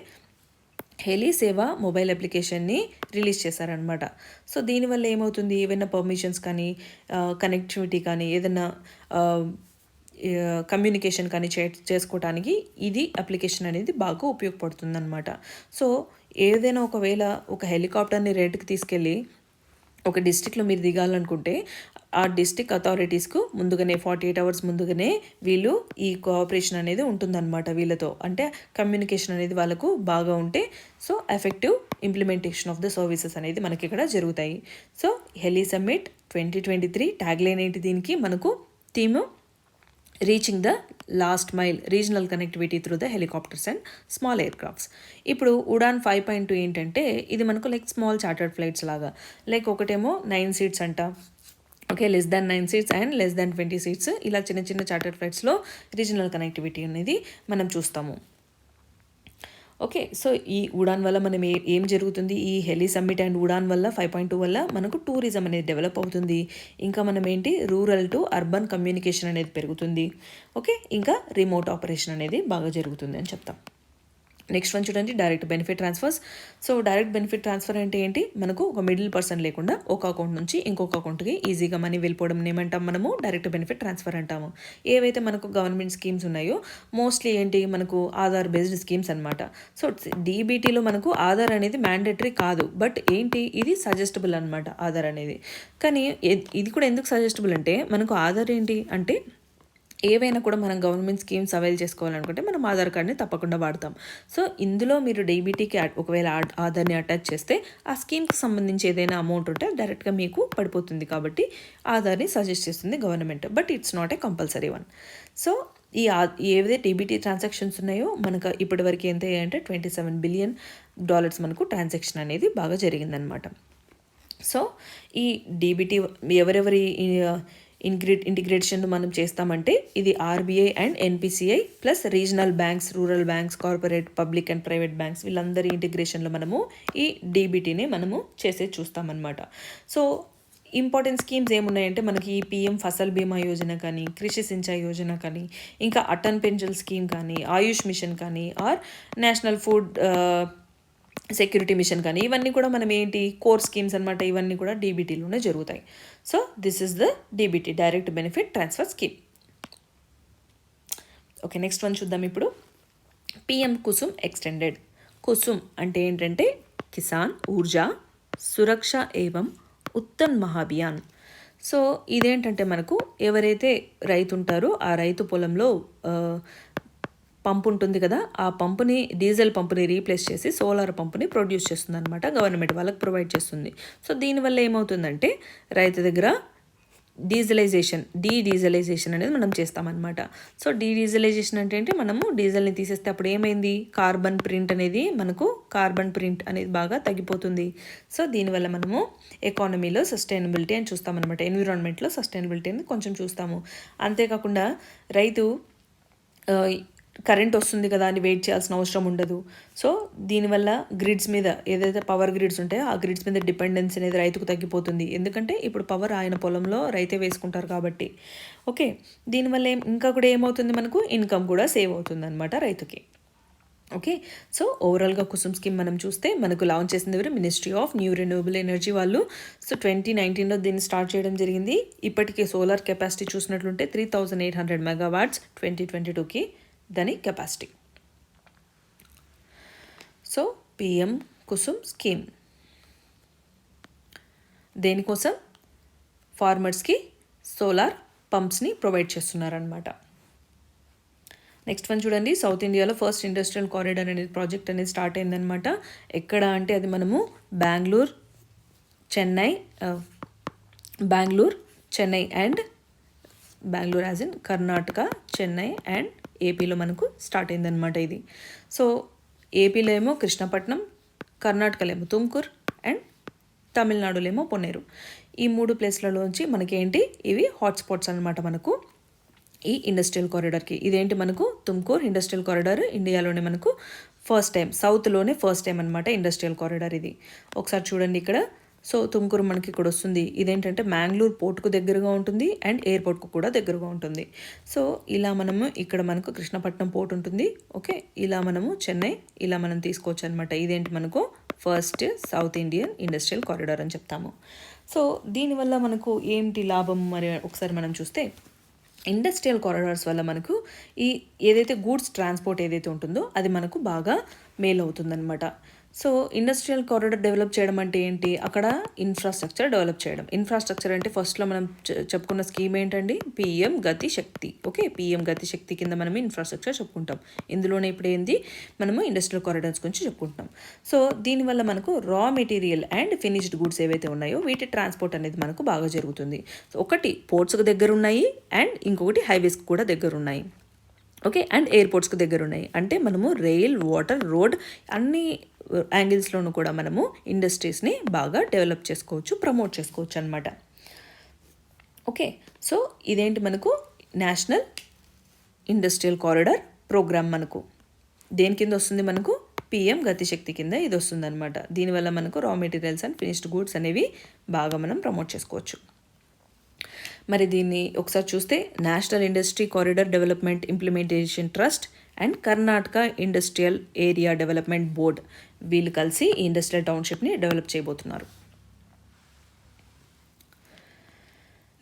హెలి సేవ మొబైల్ అప్లికేషన్ని రిలీజ్ చేశారనమాట. సో దీనివల్ల ఏమవుతుంది, ఏవైనా పర్మిషన్స్ కానీ కనెక్టివిటీ కానీ ఏదైనా కమ్యూనికేషన్ కానీ చేసుకోవడానికి ఇది అప్లికేషన్ అనేది బాగా ఉపయోగపడుతుంది అనమాట. సో ఏదైనా ఒకవేళ ఒక హెలికాప్టర్ని రెంట్కి తీసుకెళ్ళి ఒక డిస్ట్రిక్ట్లో మీరు దిగాలనుకుంటే ఆ డిస్ట్రిక్ట్ అథారిటీస్కు ముందుగానే 48 hours ముందుగానే వీళ్ళు ఈ కోఆపరేషన్ అనేది ఉంటుందన్నమాట వీళ్ళతో. అంటే కమ్యూనికేషన్ అనేది వాళ్ళకు బాగా ఉంటే so effective implementation of the services అనేది మనకి ఇక్కడ జరుగుతాయి. So Helio summit 2023 tag line ఏంటి దీనికి మనకు theme reaching the last mile regional connectivity through the helicopters and small aircrafts. ఇప్పుడు ఉడాన్ 5.2 ఏంటంటే ఇది మనకు లైక్ స్మాల్ చార్టర్డ్ ఫ్లైట్స్ లాగా, లైక్ ఒకటేమో 9 seats అంట, okay, less than 9 seats and less than 20 seats, ఇలా చిన్న చిన్న చార్టర్డ్ ఫ్లైట్స్లో రీజనల్ కనెక్టివిటీ అనేది మనం చూస్తాము. ఓకే, సో ఈ ఉడాన్ వల్ల మనం ఏం జరుగుతుంది, ఈ హెలి సమ్మిట్ అండ్ ఉడాన్ వల్ల 5.2 వల్ల మనకు టూరిజం అనేది డెవలప్ అవుతుంది. ఇంకా మనం ఏంటి రూరల్ టు అర్బన్ కమ్యూనికేషన్ అనేది పెరుగుతుంది. ఓకే, ఇంకా రిమోట్ ఆపరేషన్ అనేది బాగా జరుగుతుంది అని చెప్తాం. నెక్స్ట్ వన్ చూడండి, direct benefit transfers. So direct benefit transfer అంటే ఏంటి, మనకు ఒక మిడిల్ పర్సన్ లేకుండా ఒక అకౌంట్ నుంచి ఇంకొక అకౌంట్కి ఈజీగా మనీ వెళ్ళిపోవడం ఏమంటాం మనము డైరెక్ట్ బెనిఫిట్ ట్రాన్స్ఫర్ అంటాము. ఏవైతే మనకు గవర్నమెంట్ స్కీమ్స్ ఉన్నాయో మోస్ట్లీ ఏంటి మనకు ఆధార్ బేస్డ్ స్కీమ్స్ అనమాట. సో డీబీటీలో మనకు ఆధార్ అనేది మ్యాండేటరీ కాదు, బట్ ఏంటి ఇది సజెస్టబుల్ అనమాట ఆధార్ అనేది. కానీ ఇది కూడా ఎందుకు సజెస్టబుల్ అంటే మనకు ఆధార్ ఏంటి అంటే ఏవైనా కూడా మనం గవర్నమెంట్ స్కీమ్స్ అవైల్ చేసుకోవాలనుకుంటే మనం ఆధార్ కార్డ్ని తప్పకుండా వాడతాం. సో ఇందులో మీరు డీబీటీకి ఒకవేళ ఆధార్ని అటాచ్ చేస్తే ఆ స్కీమ్కి సంబంధించి ఏదైనా అమౌంట్ ఉంటే డైరెక్ట్గా మీకు పడిపోతుంది. కాబట్టి ఆధార్ని సజెస్ట్ చేస్తుంది government, but it's not a compulsory one. So ఏవైతే డీబీటీ ట్రాన్సాక్షన్స్ ఉన్నాయో మనకు ఇప్పటివరకు ఎంత అంటే $27 billion మనకు ట్రాన్సాక్షన్ అనేది బాగా జరిగిందనమాట. సో ఈ డీబీటీ ఎవరెవరి ఇంటిగ్రేషన్ మనం చేస్తామంటే ఇది RBI and NPCI plus regional banks, rural banks, corporate, public and private banks వీళ్ళందరి ఇంటిగ్రేషన్లో మనము ఈ డీబీటీని మనము చేసేది చూస్తామన్నమాట. సో ఇంపార్టెంట్ స్కీమ్స్ ఏమున్నాయంటే మనకి ఈ పిఎం ఫసల్ బీమా యోజన కానీ, కృషి సించాయి యోజన కానీ, ఇంకా అటల్ పెన్షన్ స్కీమ్ కానీ, ఆయుష్ మిషన్ కానీ, or national food security mission కానీ, ఇవన్నీ కూడా మనం ఏంటి కోర్ స్కీమ్స్ అనమాట. ఇవన్నీ కూడా డీబీటీలోనే జరుగుతాయి. So this is the DBT direct benefit transfer scheme. Okay, next one చూద్దాం ఇప్పుడు. PM Kusum extended. కుసుమ్ అంటే ఏంటంటే కిసాన్ ఊర్జా సురక్ష ఏవం ఉత్తన్ మహాభియాన్. సో ఇదేంటంటే మనకు ఎవరైతే రైతు ఉంటారో ఆ రైతు పొలంలో పంపు ఉంటుంది కదా, ఆ పంపుని డీజిల్ పంపుని రీప్లేస్ చేసి సోలార్ పంపుని ప్రొడ్యూస్ చేస్తుంది అనమాట. గవర్నమెంట్ వాళ్ళకి ప్రొవైడ్ చేస్తుంది. సో దీనివల్ల ఏమవుతుందంటే రైతు దగ్గర డీడీజలైజేషన్ అనేది మనం చేస్తామన్నమాట. సో డీడీజలైజేషన్ అంటే ఏంటి, మనము డీజిల్ని తీసేస్తే అప్పుడు ఏమైంది కార్బన్ ప్రింట్ అనేది బాగా తగ్గిపోతుంది. సో దీనివల్ల మనము ఎకానమీలో సస్టైనబిలిటీ అని చూస్తామన్నమాట. ఎన్విరాన్మెంట్లో సస్టైనబిలిటీ అని కొంచెం చూస్తాము. అంతేకాకుండా రైతు కరెంట్ వస్తుంది కదా అని వెయిట్ చేయాల్సిన అవసరం ఉండదు. సో దీనివల్ల గ్రిడ్స్ మీద ఏదైతే పవర్ గ్రిడ్స్ ఉంటాయో ఆ గ్రిడ్స్ మీద డిపెండెన్స్ అనేది రైతుకు తగ్గిపోతుంది. ఎందుకంటే ఇప్పుడు పవర్ ఆయన పొలంలో రైతే వేసుకుంటారు కాబట్టి. ఓకే, దీనివల్ల ఇంకా కూడా ఏమవుతుంది, మనకు ఇన్కమ్ కూడా సేవ్ అవుతుంది అనమాట రైతుకి. ఓకే, సో ఓవరాల్గా కుసుమ్ స్కీమ్ మనం చూస్తే మనకు లాంచ్ చేసింది ఎవరు, ministry of new renewable energy వాళ్ళు. సో 2019లో దీన్ని స్టార్ట్ చేయడం జరిగింది. ఇప్పటికే సోలార్ కెపాసిటీ చూసినట్లుంటే 3800 megawatts 2022కి దాని capacity. So PM Kusum scheme దేనికోసం, ఫార్మర్స్కి సోలార్ పంప్స్ని ప్రొవైడ్ చేస్తున్నారనమాట. నెక్స్ట్ వన్ చూడండి, సౌత్ ఇండియాలో ఫస్ట్ ఇండస్ట్రియల్ కారిడార్ అనేది ప్రాజెక్ట్ అనేది స్టార్ట్ అయిందనమాట. ఎక్కడ అంటే అది మనము Bengaluru, Chennai and Bengaluru as in Karnataka, Chennai and ఏపీలో మనకు స్టార్ట్ అయిందనమాట ఇది. సో ఏపీలో ఏమో కృష్ణపట్నం, కర్ణాటకలో ఏమో తుమ్కూర్ అండ్ తమిళనాడులో ఏమో పొన్నేరు. ఈ 3 ప్లేస్లలోంచి మనకి ఏంటి ఇవి హాట్స్పాట్స్ అనమాట మనకు ఈ ఇండస్ట్రియల్ కారిడార్కి. ఇదేంటి మనకు తుమ్కూర్ ఇండస్ట్రియల్ కారిడార్ ఇండియాలోనే మనకు ఫస్ట్ టైం, సౌత్లోనే ఫస్ట్ టైం అనమాట ఇండస్ట్రియల్ కారిడార్ ఇది. ఒకసారి చూడండి ఇక్కడ. సో తుమ్కూరు మనకి ఇక్కడ వస్తుంది. ఇదేంటంటే మ్యాంగ్లూర్ పోర్టుకు దగ్గరగా ఉంటుంది అండ్ ఎయిర్పోర్ట్కు కూడా దగ్గరగా ఉంటుంది. సో ఇలా మనము ఇక్కడ మనకు కృష్ణపట్నం పోర్ట్ ఉంటుంది. ఓకే, ఇలా మనము చెన్నై ఇలా మనం తీసుకోవచ్చు అనమాట. ఇదేంటి మనకు first south Indian industrial corridor అని చెప్తాము. సో దీనివల్ల మనకు ఏంటి లాభం మరి ఒకసారి మనం చూస్తే, ఇండస్ట్రియల్ కారిడార్స్ వల్ల మనకు ఈ ఏదైతే గూడ్స్ ట్రాన్స్పోర్ట్ ఏదైతే ఉంటుందో అది మనకు బాగా మేలు అవుతుందన్నమాట. సో ఇండస్ట్రియల్ కారిడార్ డెవలప్ చేయడం అంటే ఏంటి, అక్కడ ఇన్ఫ్రాస్ట్రక్చర్ డెవలప్ చేయడం. ఇన్ఫ్రాస్ట్రక్చర్ అంటే ఫస్ట్లో మనం చెప్పుకున్న స్కీమ్ ఏంటండి, పిఎం గతి శక్తి. ఓకే, పిఎం గతి శక్తి కింద మనం ఇన్ఫ్రాస్ట్రక్చర్ చెప్పుకుంటాం. ఇందులోనే ఇప్పుడు ఏంది మనము ఇండస్ట్రియల్ కారిడార్స్ గురించి చెప్పుకుంటున్నాం. సో దీనివల్ల మనకు raw material and finished goods ఏవైతే ఉన్నాయో వీటి ట్రాన్స్పోర్ట్ అనేది మనకు బాగా జరుగుతుంది. ఒకటి పోర్ట్స్కి దగ్గర ఉన్నాయి అండ్ ఇంకొకటి హైవేస్కి కూడా దగ్గర ఉన్నాయి. ఓకే, అండ్ ఎయిర్పోర్ట్స్కి దగ్గర ఉన్నాయి. అంటే మనము రైల్, వాటర్, రోడ్ అన్ని యాంగిల్స్లోనూ కూడా మనము ఇండస్ట్రీస్ని బాగా డెవలప్ చేసుకోవచ్చు, ప్రమోట్ చేసుకోవచ్చు అనమాట. ఓకే, సో ఇదేంటి మనకు నేషనల్ ఇండస్ట్రియల్ కారిడార్ ప్రోగ్రామ్ మనకు దేని కింద వస్తుంది, మనకు పిఎం గతిశక్తి కింద ఇది వస్తుంది అనమాట. దీనివల్ల మనకు రా మెటీరియల్స్ అండ్ ఫినిష్డ్ గూడ్స్ అనేవి బాగా మనం ప్రమోట్ చేసుకోవచ్చు. మరి దీన్ని ఒకసారి చూస్తే national industry corridor development implementation trust and Karnataka industrial area development board వీళ్ళు కలిసి ఈ ఇండస్ట్రియల్ టౌన్షిప్ని డెవలప్ చేయబోతున్నారు.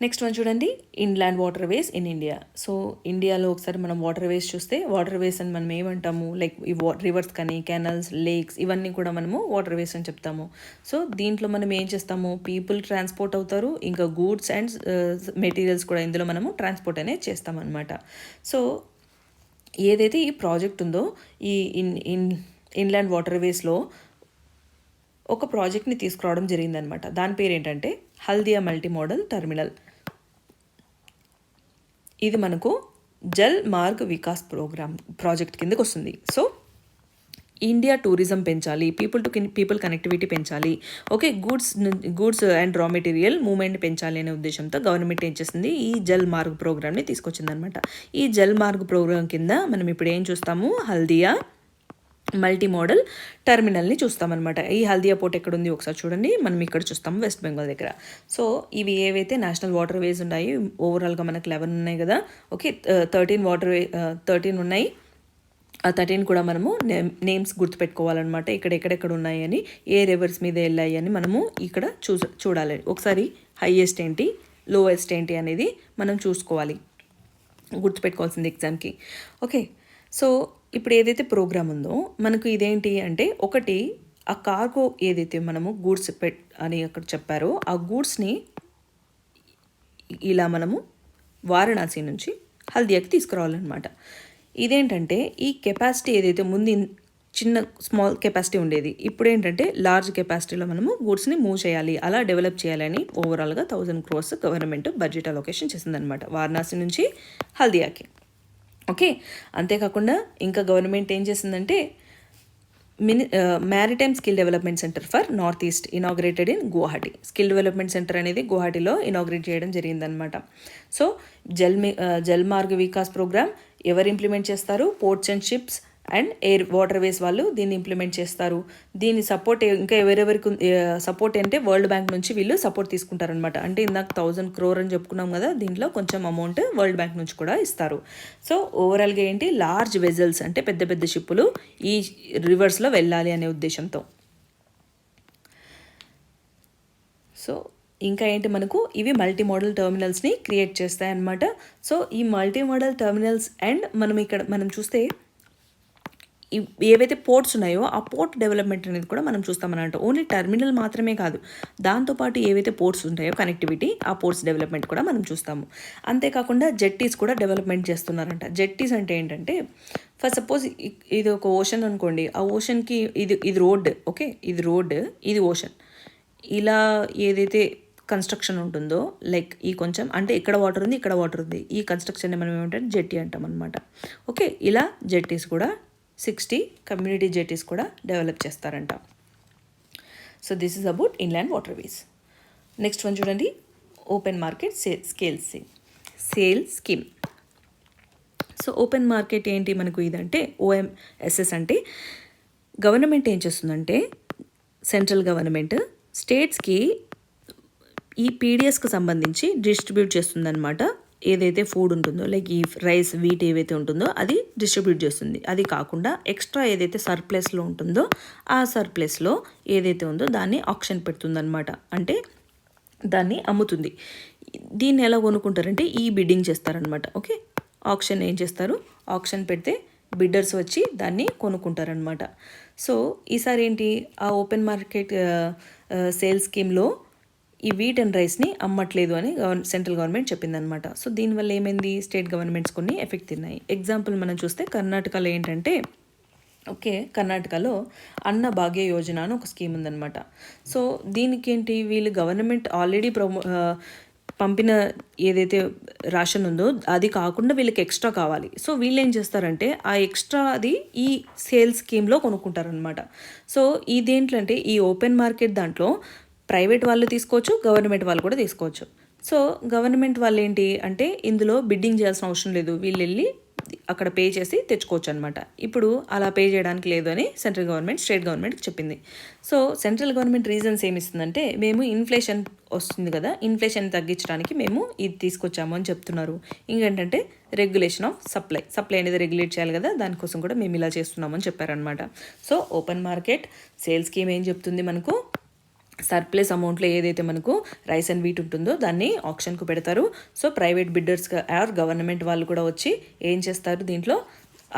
నెక్స్ట్ వన్ చూడండి, inland water ways in India. So ఇండియాలో ఒకసారి మనం వాటర్ వేస్ చూస్తే, వాటర్ వేస్ అని మనం ఏమంటాము, లైక్ ఈ రివర్స్ కానీ కెనల్స్, లేక్స్ ఇవన్నీ కూడా మనము వాటర్ వేస్ అని చెప్తాము. సో దీంట్లో మనం ఏం చేస్తాము, పీపుల్ ట్రాన్స్పోర్ట్ అవుతారు, ఇంకా గూడ్స్ అండ్ మెటీరియల్స్ కూడా ఇందులో మనము ట్రాన్స్పోర్ట్ అనేది చేస్తామన్నమాట. సో ఏదైతే ఈ ప్రాజెక్ట్ ఉందో ఈ ఇన్లాండ్ వాటర్ వేస్లో ఒక ప్రాజెక్ట్ని తీసుకురావడం జరిగిందనమాట. దాని పేరు ఏంటంటే హల్దియా మల్టీ మోడల్ టర్మినల్. ఇది మనకు జల్ మార్గ్ వికాస్ ప్రోగ్రామ్ ప్రాజెక్ట్ కిందకు వస్తుంది. సో ఇండియా టూరిజం పెంచాలి, పీపుల్ టు పీపుల్ కనెక్టివిటీ పెంచాలి, okay, goods and raw material movement పెంచాలి అనే ఉద్దేశంతో గవర్నమెంట్ ఏం చేసింది, ఈ జల్ మార్గ్ ప్రోగ్రామ్ని తీసుకొచ్చిందనమాట. ఈ జల్ మార్గ్ ప్రోగ్రామ్ కింద మనం ఇప్పుడు ఏం చూస్తాము, హల్దియా మల్టీ మోడల్ టర్మినల్ని చూస్తామన్నమాట. ఈ హల్దియా పోర్ట్ ఎక్కడ ఉంది ఒకసారి చూడండి, మనం ఇక్కడ చూస్తాము వెస్ట్ బెంగాల్ దగ్గర. సో ఇవి ఏవైతే నేషనల్ వాటర్ వేస్ ఉన్నాయి, ఓవరాల్గా మనకు 11 ఉన్నాయి కదా. ఓకే, 13 ఉన్నాయి. ఆ 13 కూడా మనము నేమ్స్ గుర్తుపెట్టుకోవాలన్నమాట, ఇక్కడ ఎక్కడెక్కడ ఉన్నాయి అని, ఏ రివర్స్ మీద వెళ్ళాయి అని మనము ఇక్కడ చూడాలి. ఒకసారి హైయెస్ట్ ఏంటి, లోయెస్ట్ ఏంటి అనేది మనం చూసుకోవాలి, గుర్తుపెట్టుకోవాల్సింది ఎగ్జామ్కి. ఓకే, సో ఇప్పుడు ఏదైతే ప్రోగ్రామ్ ఉందో మనకు ఇదేంటి అంటే, ఒకటి ఆ కార్గో ఏదైతే మనము గూడ్స్ అని అక్కడ చెప్పారో ఆ గూడ్స్ని ఇలా మనము వారణాసి నుంచి హల్దియాకి తీసుకురావాలన్నమాట. ఇదేంటంటే ఈ కెపాసిటీ ఏదైతే ముందు చిన్న స్మాల్ కెపాసిటీ ఉండేది, ఇప్పుడు ఏంటంటే లార్జ్ కెపాసిటీలో మనము గూడ్స్ని మూవ్ చేయాలి, అలా డెవలప్ చేయాలని ఓవరాల్గా 1000 crores గవర్నమెంట్ బడ్జెట్ అలొకేషన్ చేసిందనమాట వారణాసి నుంచి హల్దియాకి. ఓకే, అంతేకాకుండా ఇంకా గవర్నమెంట్ ఏం చేసిందంటే maritime skill development centre for north east inaugurated in Guwahati. Skill development centre అనేది గువాహటిలో ఇనాగ్రేట్ చేయడం జరిగిందనమాట. సో జల్ మార్గ్ వికాస్ ప్రోగ్రామ్ ఎవరు ఇంప్లిమెంట్ చేస్తారు, ports and ships and air water ways వాళ్ళు దీన్ని ఇంప్లిమెంట్ చేస్తారు. దీని సపోర్ట్ ఇంకా ఎవరెవరికి సపోర్ట్ అంటే వరల్డ్ బ్యాంక్ నుంచి వీళ్ళు సపోర్ట్ తీసుకుంటారనమాట. అంటే ఇందాక 1000 crore అని చెప్పుకున్నాం కదా, దీంట్లో కొంచెం అమౌంట్ వరల్డ్ బ్యాంక్ నుంచి కూడా ఇస్తారు. సో ఓవరాల్గా ఏంటి, లార్జ్ వెజల్స్ అంటే పెద్ద పెద్ద షిప్పులు ఈ రివర్స్లో వెళ్ళాలి అనే ఉద్దేశంతో. సో ఇంకా ఏంటి, మనకు ఇవి మల్టీ మోడల్ టర్మినల్స్ని క్రియేట్ చేస్తాయి అన్నమాట. సో ఈ మల్టీ మోడల్ టర్మినల్స్ అండ్ మనం చూస్తే ఏవైతే పోర్ట్స్ ఉన్నాయో ఆ పోర్ట్ డెవలప్మెంట్ అనేది కూడా మనం చూస్తామన్నమాట. ఓన్లీ టర్మినల్ మాత్రమే కాదు, దాంతోపాటు ఏవైతే పోర్ట్స్ ఉంటాయో కనెక్టివిటీ, ఆ పోర్ట్స్ డెవలప్మెంట్ కూడా మనం చూస్తాము. అంతేకాకుండా జెట్టీస్ కూడా డెవలప్మెంట్ చేస్తున్నారంట. జెట్టీస్ అంటే ఏంటంటే, ఫర్ సపోజ్ ఇది ఒక ఓషన్ అనుకోండి, ఆ ఓషన్కి ఇది రోడ్, ఓకే, ఇది రోడ్, ఇది ఓషన్, ఇలా ఏదైతే కన్స్ట్రక్షన్ ఉంటుందో, లైక్ ఈ కొంచెం అంటే ఇక్కడ వాటర్ ఉంది, ఇక్కడ వాటర్ ఉంది, ఈ కన్స్ట్రక్షన్ మనం ఏమంటే జెట్టి అంటాం అనమాట. ఓకే, ఇలా జెట్టీస్ కూడా 60 కమ్యూనిటీ జెట్టీస్ కూడా డెవలప్ చేస్తారంట. So this is about inland waterways. Next one చూడండి, open market sale scheme. So open market ఏంటి మనకు ఇదంటే OMSS అంటే గవర్నమెంట్ ఏం చేస్తుందంటే, సెంట్రల్ గవర్నమెంట్ స్టేట్స్కి ఈ పీడిఎస్కి సంబంధించి డిస్ట్రిబ్యూట్ చేస్తుందన్నమాట. ఏదైతే ఫుడ్ ఉంటుందో, లైక్ ఈ రైస్, వీట్ ఏవైతే ఉంటుందో అది డిస్ట్రిబ్యూట్ చేస్తుంది. అది కాకుండా ఎక్స్ట్రా ఏదైతే సర్ప్లస్లో ఉంటుందో ఆ సర్ప్లస్లో ఏదైతే ఉందో దాన్ని ఆక్షన్ పెడుతుందన్నమాట. అంటే దాన్ని అమ్ముతుంది. దీన్ని ఎలా కొనుక్కుంటారంటే ఈ బిడ్డింగ్ చేస్తారనమాట. ఓకే, ఆక్షన్ ఏం చేస్తారు, ఆక్షన్ పెడితే బిడ్డర్స్ వచ్చి దాన్ని కొనుక్కుంటారనమాట. సో ఈసారి ఏంటి, ఆ ఓపెన్ మార్కెట్ సేల్ స్కీమ్లో ఈ వీట్ అండ్ రైస్ని అమ్మట్లేదు అని సెంట్రల్ గవర్నమెంట్ చెప్పిందనమాట. సో దీనివల్ల ఏమైంది, స్టేట్ గవర్నమెంట్స్ కొన్ని ఎఫెక్ట్ తిన్నాయి. ఎగ్జాంపుల్ మనం చూస్తే కర్ణాటకలో ఏంటంటే, ఓకే, కర్ణాటకలో అన్న భాగ్య యోజన అని ఒక స్కీమ్ ఉందన్నమాట. సో దీనికి ఏంటి, వీళ్ళు గవర్నమెంట్ ఆల్రెడీ పంపిన ఏదైతే రేషన్ ఉందో అది కాకుండా వీళ్ళకి ఎక్స్ట్రా కావాలి. సో వీళ్ళు ఏం చేస్తారంటే ఆ ఎక్స్ట్రా అది ఈ సేల్ స్కీమ్లో కొనుక్కుంటారనమాట. సో ఇదేంటంటే అంటే ఈ ఓపెన్ మార్కెట్ దాంట్లో ప్రైవేట్ వాళ్ళు తీసుకోవచ్చు, గవర్నమెంట్ వాళ్ళు కూడా తీసుకోవచ్చు. సో గవర్నమెంట్ వాళ్ళు ఏంటి అంటే ఇందులో బిడ్డింగ్ చేయాల్సిన అవసరం లేదు, వీళ్ళు వెళ్ళి అక్కడ పే చేసి తెచ్చుకోవచ్చు అనమాట. ఇప్పుడు అలా పే చేయడానికి లేదు అని సెంట్రల్ గవర్నమెంట్ స్టేట్ గవర్నమెంట్కి చెప్పింది. సో సెంట్రల్ గవర్నమెంట్ రీజన్స్ ఏమిస్తుందంటే, మేము ఇన్ఫ్లేషన్ వస్తుంది కదా, ఇన్ఫ్లేషన్ తగ్గించడానికి మేము ఇది తీసుకొచ్చాము అని చెప్తున్నారు. ఇంకేంటంటే రెగ్యులేషన్ ఆఫ్ సప్లై అనేది రెగ్యులేట్ చేయాలి కదా, దానికోసం కూడా మేము ఇలా చేస్తున్నామని చెప్పారనమాట. So open market sale scheme ఏం చెప్తుంది, మనకు సర్ప్లస్ అమౌంట్లో ఏదైతే మనకు రైస్ అండ్ వీట్ ఉంటుందో దాన్ని ఆప్షన్కు పెడతారు. So private bidders or government వాళ్ళు కూడా వచ్చి ఏం చేస్తారు, దీంట్లో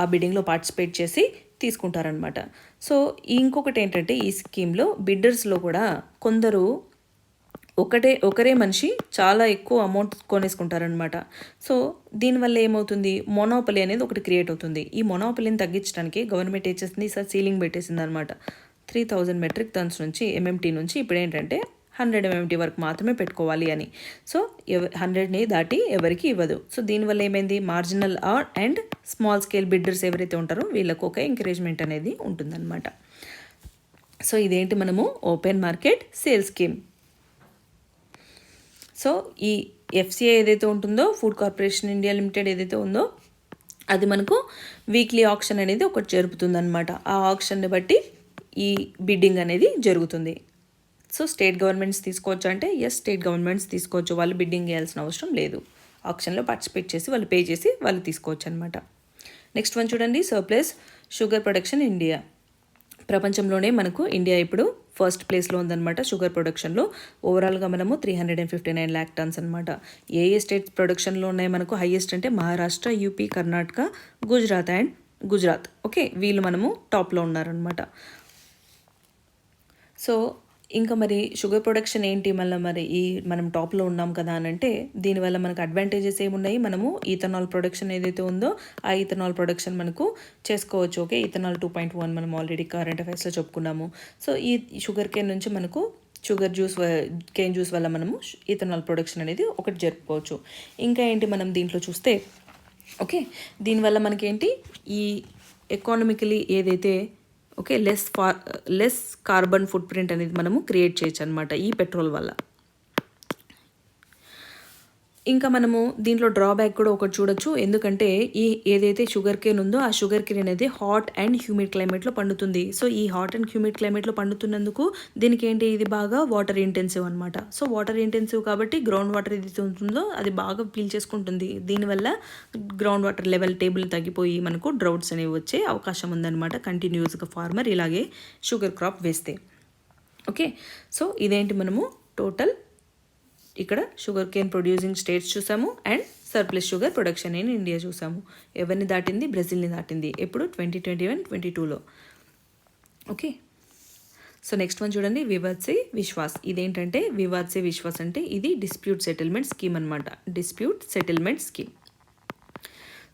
ఆ బిడ్డింగ్లో పార్టిసిపేట్ చేసి తీసుకుంటారనమాట. సో ఇంకొకటి ఏంటంటే ఈ స్కీమ్లో బిడ్డర్స్లో కూడా కొందరు ఒకరే మనిషి చాలా ఎక్కువ అమౌంట్ కొనేసుకుంటారనమాట. సో దీనివల్ల ఏమవుతుంది, మొనోపలి అనేది ఒకటి క్రియేట్ అవుతుంది. ఈ మొనోపలిని తగ్గించడానికి గవర్నమెంట్ ఏం చేసింది, ఈసారి సీలింగ్ పెట్టేసింది అనమాట. 3000 మెట్రిక్ టన్స్ నుంచి MMT నుంచి ఇప్పుడు ఏంటంటే 100 MMT వరకు మాత్రమే పెట్టుకోవాలి అని. సో 100ని దాటి ఎవరికి ఇవ్వదు. సో దీనివల్ల ఏమైంది, marginal and small scale bidders ఎవరైతే ఉంటారో వీళ్ళకు ఒక ఎంకరేజ్మెంట్ అనేది ఉంటుందన్నమాట. సో ఇదేంటి, మనము open market sale scheme. So ఈ FCI ఏదైతే ఉంటుందో, ఫుడ్ కార్పొరేషన్ ఇండియా లిమిటెడ్ ఏదైతే ఉందో అది మనకు వీక్లీ ఆక్షన్ అనేది ఒకటి జరుపుతుందన్నమాట. ఆ ఆక్షన్ని బట్టి ఈ బిడ్డింగ్ అనేది జరుగుతుంది. సో స్టేట్ గవర్నమెంట్స్ తీసుకోవచ్చు అంటే ఎస్, స్టేట్ గవర్నమెంట్స్ తీసుకోవచ్చు, వాళ్ళు బిడ్డింగ్ చేయాల్సిన అవసరం లేదు. ఆక్షన్లో పార్టిసిపేట్ చేసి వాళ్ళు పే చేసి వాళ్ళు తీసుకోవచ్చు అనమాట. నెక్స్ట్ వన్ చూడండి, సర్ప్లస్ షుగర్ ప్రొడక్షన్ ఇండియా. ప్రపంచంలోనే మనకు ఇండియా ఇప్పుడు ఫస్ట్ ప్లేస్లో ఉందన్నమాట షుగర్ ప్రొడక్షన్లో. ఓవరాల్గా మనము 359 lakh tons అనమాట. ఏ స్టేట్స్ ప్రొడక్షన్లో ఉన్నాయి మనకు హైయెస్ట్ అంటే మహారాష్ట్ర, యూపీ, కర్ణాటక, గుజరాత్. ఓకే, వీళ్ళు మనము టాప్లో ఉన్నారనమాట. సో ఇంకా మరి షుగర్ ప్రొడక్షన్ ఏంటి, మళ్ళీ మరి ఈ మనం టాప్లో ఉన్నాం కదా అని అంటే దీనివల్ల మనకు అడ్వాంటేజెస్ ఏమున్నాయి, మనము ఈథనాల్ ప్రొడక్షన్ ఏదైతే ఉందో ఆ ఈథనాల్ ప్రొడక్షన్ మనకు చేసుకోవచ్చు. ఓకే, ఈథనాల్ 2.1 మనం ఆల్రెడీ కరెంట్ అఫైర్స్లో చెప్పుకున్నాము. సో ఈ షుగర్ కేన్ నుంచి మనకు కేన్ జ్యూస్ వల్ల మనము ఈథనాల్ ప్రొడక్షన్ అనేది ఒకటి జరుపుకోవచ్చు. ఇంకా ఏంటి మనం దీంట్లో చూస్తే, ఓకే, దీనివల్ల మనకేంటి ఈ ఎకానమికలీ ఏదైతే okay less carbon foot print అనేది మనము క్రియేట్ చేయొచ్చు అనమాట ఈ పెట్రోల్ వల్ల. ఇంకా మనము దీంట్లో డ్రాబ్యాక్ కూడా ఒకటి చూడొచ్చు. ఎందుకంటే ఈ ఏదైతే షుగర్ కేన్ ఉందో ఆ షుగర్ కేన్ అనేది హాట్ అండ్ హ్యూమిడ్ క్లైమేట్లో పండుతుంది. సో ఈ హాట్ అండ్ హ్యూమిడ్ క్లైమేట్లో పండుతున్నందుకు దీనికి ఏంటి, ఇది బాగా వాటర్ ఇంటెన్సివ్ అనమాట. సో వాటర్ ఇంటెన్సివ్ కాబట్టి గ్రౌండ్ వాటర్ ఏదైతే ఉంటుందో అది బాగా పీల్ చేసుకుంటుంది. దీనివల్ల గ్రౌండ్ వాటర్ లెవెల్ టేబుల్ తగ్గిపోయి మనకు డ్రౌట్స్ అనేవి వచ్చే అవకాశం ఉందన్నమాట కంటిన్యూస్గా ఫార్మర్ ఇలాగే షుగర్ క్రాప్ వేస్తే. ఓకే, సో ఇదేంటి మనము టోటల్ ఇక్కడ షుగర్ కేన్ ప్రొడ్యూసింగ్ స్టేట్స్ చూసాము and surplus sugar production in India చూసాము. ఎవరిని దాటింది, బ్రెజిల్ని దాటింది ఎప్పుడు 2021-22లో. ఓకే, సో నెక్స్ట్ వన్ చూడండి, వివాద్ సే విశ్వాస్. ఇదేంటంటే వివాద్ సే విశ్వాస్ అంటే ఇది డిస్ప్యూట్ సెటిల్మెంట్ స్కీమ్ అనమాట. Dispute settlement scheme.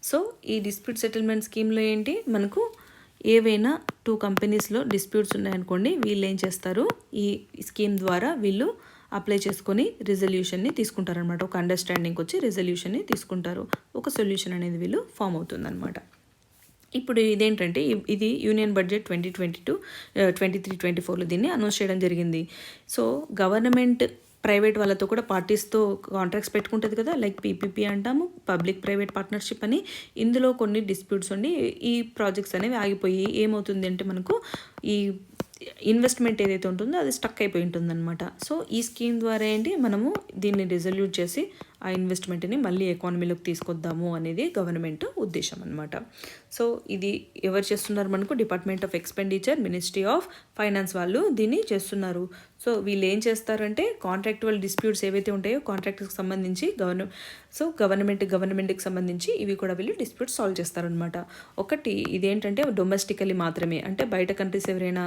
సో ఈ డిస్ప్యూట్ సెటిల్మెంట్ స్కీమ్లో ఏంటి, మనకు ఏవైనా 2 కంపెనీస్లో డిస్ప్యూట్స్ ఉన్నాయనుకోండి, వీళ్ళు ఏం చేస్తారు, ఈ స్కీమ్ ద్వారా వీళ్ళు అప్లై చేసుకొని రిజల్యూషన్ని తీసుకుంటారనమాట. ఒక అండర్స్టాండింగ్కి వచ్చి రిజల్యూషన్ని తీసుకుంటారు. ఒక సొల్యూషన్ అనేది వీళ్ళు ఫామ్ అవుతుందన్నమాట. ఇప్పుడు ఇదేంటంటే ఇది యూనియన్ బడ్జెట్ 2022 23-24లో దీన్ని అనౌన్స్ చేయడం జరిగింది. సో గవర్నమెంట్ ప్రైవేట్ వాళ్ళతో కూడా పార్టీస్తో కాంట్రాక్ట్స్ పెట్టుకుంటుంది కదా, లైక్ పీపీపీ అంటాము, పబ్లిక్ ప్రైవేట్ పార్ట్నర్షిప్ అని. ఇందులో కొన్ని డిస్ప్యూట్స్ ఉండి ఈ ప్రాజెక్ట్స్ అనేవి ఆగిపోయి ఏమవుతుంది అంటే మనకు ఈ ఇన్వెస్ట్మెంట్ ఏదైతే ఉంటుందో అది స్టక్ అయిపోయి ఉంటుందన్నమాట. సో ఈ స్కీమ్ ద్వారా ఏంటి మనము దీన్ని రిజల్యూట్ చేసి ఆ ఇన్వెస్ట్మెంట్ని మళ్ళీ ఎకానమీలోకి తీసుకొద్దాము అనేది గవర్నమెంట్ ఉద్దేశం అనమాట. సో ఇది ఎవరు చేస్తున్నారు మనకు? Department of expenditure, ministry of finance వాళ్ళు దీన్ని చేస్తున్నారు. సో వీళ్ళు ఏం చేస్తారంటే కాంట్రాక్టువల్ డిస్ప్యూట్స్ ఏవైతే ఉంటాయో కాంట్రాక్ట్కి సంబంధించి గవర్నమెంట్కి సంబంధించి ఇవి కూడా వీళ్ళు డిస్ప్యూట్స్ సాల్వ్ చేస్తారనమాట. ఒకటి ఇదేంటంటే డొమెస్టికలీ మాత్రమే, అంటే బయట కంట్రీస్ ఎవరైనా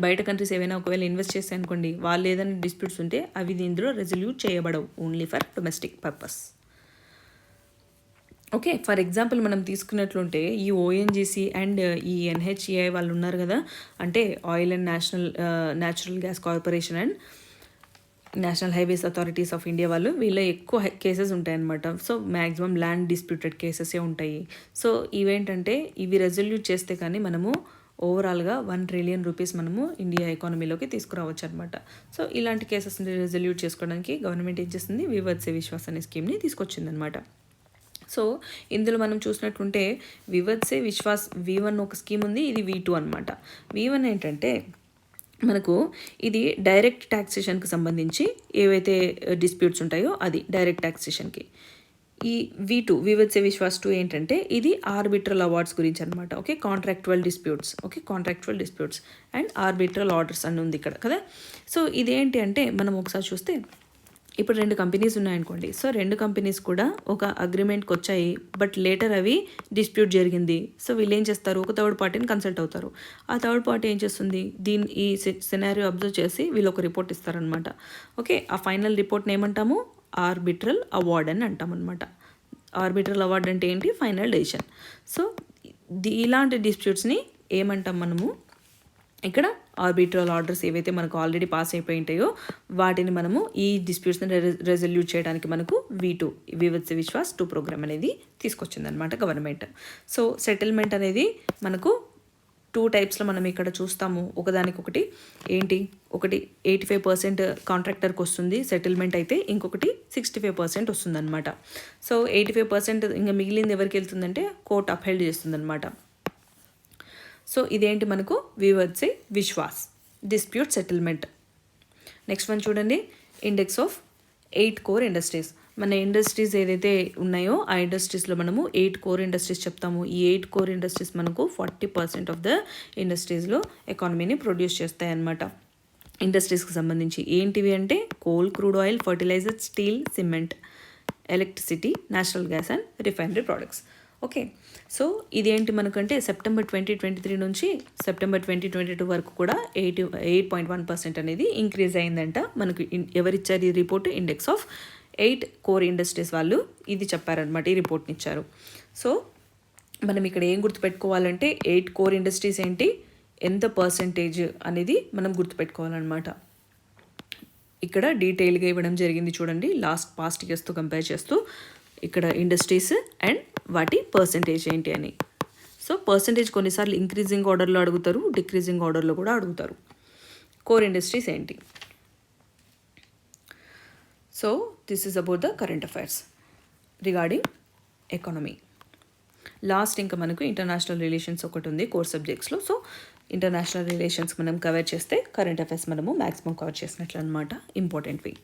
బయట కంట్రీస్ ఏవైనా ఒకవేళ ఇన్వెస్ట్ చేస్తే అనుకోండి, వాళ్ళు ఏదైనా డిస్ప్యూట్స్ ఉంటే అవి ఇందులో రెజల్యూట్ చేయబడవు, only for domestic purpose. Okay, for example మనం తీసుకున్నట్లుంటే ఈ ఓఎన్జీసీ అండ్ ఈ ఎన్హెచ్ఏఐ వాళ్ళు ఉన్నారు కదా, అంటే oil and natural gas corporation and national highways authorities of India వాళ్ళు, వీళ్ళ ఎక్కువ కేసెస్ ఉంటాయన్నమాట. సో మ్యాక్సిమం ల్యాండ్ డిస్ప్యూటెడ్ కేసెసే ఉంటాయి. సో ఇవేంటంటే ఇవి రెజల్యూట్ చేస్తే కానీ మనము ఓవరాల్గా 1 ట్రిలియన్ రూపీస్ మనము ఇండియా ఎకానమీలోకి తీసుకురావచ్చు అనమాట. సో ఇలాంటి కేసెస్ని రెజల్యూట్ చేసుకోవడానికి గవర్నమెంట్ ఏం చేస్తుంది, వివాద్ సే విశ్వాస్ అనే స్కీమ్ని తీసుకొచ్చిందనమాట. సో ఇందులో మనం చూసినట్టుంటే వివాద్ సే విశ్వాస్ V1 ఒక స్కీమ్ ఉంది, ఇది V2 అనమాట. V1 ఏంటంటే మనకు ఇది డైరెక్ట్ ట్యాక్సేషన్కి సంబంధించి ఏవైతే డిస్ప్యూట్స్ ఉంటాయో అది డైరెక్ట్ ట్యాక్సేషన్కి. ఈ V2 వివాద్ సే విశ్వాస్ 2 ఏంటంటే ఇది ఆర్బిట్రల్ అవార్డ్స్ గురించి అనమాట. Okay, contractual disputes and arbitral orders అని ఉంది ఇక్కడ కదా. సో ఇదేంటి అంటే మనం ఒకసారి చూస్తే ఇప్పుడు 2 కంపెనీస్ ఉన్నాయనుకోండి. సో 2 కంపెనీస్ కూడా ఒక అగ్రిమెంట్కి వచ్చాయి, బట్ లేటర్ అవి డిస్ప్యూట్ జరిగింది. సో వీళ్ళు ఏం చేస్తారు, ఒక థర్డ్ పార్టీని కన్సల్ట్ అవుతారు. ఆ థర్డ్ పార్టీ ఏం చేస్తుంది, ఈ సినారియో అబ్జర్వ్ చేసి వీళ్ళు ఒక రిపోర్ట్ ఇస్తారనమాట. ఓకే, ఆ ఫైనల్ రిపోర్ట్ని ఏమంటాము, ఆర్బిట్రల్ అవార్డ్ అని అంటాం అనమాట. ఆర్బిట్రల్ అవార్డ్ అంటే ఏంటి, ఫైనల్ డెసిషన్. సో ఇలాంటి డిస్ప్యూట్స్ని ఏమంటాం మనము, ఇక్కడ ఆర్బిట్రల్ ఆర్డర్స్ ఏవైతే మనకు ఆల్రెడీ పాస్ అయిపోయి ఉంటాయో వాటిని మనము ఈ డిస్ప్యూట్స్ని రెజల్యూట్ చేయడానికి మనకు V2 వివాద్ సే విశ్వాస్ 2 ప్రోగ్రామ్ అనేది తీసుకొచ్చిందనమాట గవర్నమెంట్. సో సెటిల్మెంట్ అనేది మనకు 2 టైప్స్లో మనం ఇక్కడ చూస్తాము. ఒకదానికొకటి ఏంటి, ఒకటి 85% కాంట్రాక్టర్కి వస్తుంది సెటిల్మెంట్ అయితే, ఇంకొకటి 65% వస్తుందన్నమాట. సో 85% ఇంకా మిగిలింది ఎవరికి వెళ్తుందంటే కోర్ట్ అప్హెల్డ్ చేస్తుందన్నమాట. సో ఇదేంటి మనకు Vivad se Vishwas dispute settlement. Next one చూడండి, ఇండెక్స్ ఆఫ్ 8 కోర్ ఇండస్ట్రీస్. మన ఇండస్ట్రీస్ ఏదైతే ఉన్నాయో ఆ ఇండస్ట్రీస్లో మనము 8 కోర్ ఇండస్ట్రీస్ చెప్తాము. ఈ 8 కోర్ ఇండస్ట్రీస్ మనకు 40% ఆఫ్ ద ఇండస్ట్రీస్లో ఎకానమీని ప్రొడ్యూస్ చేస్తాయన్నమాట. ఇండస్ట్రీస్కి సంబంధించి ఏంటివి అంటే coal, crude oil, fertiliser, steel, cement, electricity, natural gas and refinery products. Okay, so ఇదేంటి మనకంటే సెప్టెంబర్ 2023 నుంచి సెప్టెంబర్ 2022 వరకు కూడా 8.1% అనేది ఇంక్రీజ్ అయిందంట. మనకు ఎవరిచ్చారు ఈ report, index of 8 core industries వాళ్ళు ఇది చెప్పారనమాట, ఈ రిపోర్ట్ని ఇచ్చారు. సో మనం ఇక్కడ ఏం గుర్తుపెట్టుకోవాలంటే 8 కోర్ ఇండస్ట్రీస్ ఏంటి, ఎంత పర్సెంటేజ్ అనేది మనం గుర్తుపెట్టుకోవాలన్నమాట. ఇక్కడ డీటెయిల్గా ఇవ్వడం జరిగింది చూడండి, పాస్ట్ ఇయర్స్తో కంపేర్ చేస్తూ ఇక్కడ ఇండస్ట్రీస్ అండ్ వాటి పర్సెంటేజ్ ఏంటి అని. సో పర్సెంటేజ్ కొన్నిసార్లు ఇంక్రీజింగ్ ఆర్డర్లో అడుగుతారు, డిక్రీజింగ్ ఆర్డర్లో కూడా అడుగుతారు. కోర్ ఇండస్ట్రీస్ ఏంటి. So this is about the current affairs regarding economy. Last ఇంకా మనకు ఇంటర్నేషనల్ రిలేషన్స్ ఒకటి ఉంది కోర్ సబ్జెక్ట్స్లో. సో ఇంటర్నేషనల్ రిలేషన్స్ మనం కవర్ చేస్తే కరెంట్ అఫైర్స్ మనము మ్యాక్సిమం కవర్ చేసినట్లు అనమాట. ఇంపార్టెంట్వి.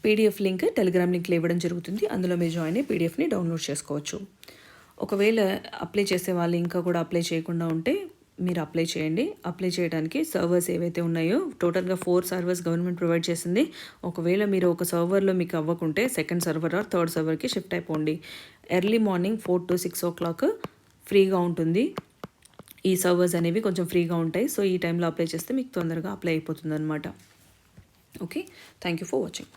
పీడిఎఫ్ లింక్ టెలిగ్రామ్ లింక్లో ఇవ్వడం జరుగుతుంది, అందులో మీరు జాయిన్ అయ్యి పీడిఎఫ్ని డౌన్లోడ్ చేసుకోవచ్చు. ఒకవేళ అప్లై చేసే వాళ్ళు ఇంకా కూడా అప్లై చేయకుండా ఉంటే మీరు అప్లై చేయండి. అప్లై చేయడానికి సర్వర్స్ ఏవైతే ఉన్నాయో టోటల్గా 4 సర్వర్స్ గవర్నమెంట్ ప్రొవైడ్ చేసింది. ఒకవేళ మీరు ఒక సర్వర్లో మీకు అవ్వకుంటే సెకండ్ సర్వర్ ఆర్ థర్డ్ సర్వర్కి షిఫ్ట్ అయిపోండి. ఎర్లీ మార్నింగ్ 4 to 6 o'clock ఫ్రీగా ఉంటుంది. ఈ సర్వర్స్ అనేవి కొంచెం ఫ్రీగా ఉంటాయి. సో ఈ టైంలో అప్లై చేస్తే మీకు తొందరగా అప్లై అయిపోతుంది అనమాట. Okay, thank you for watching.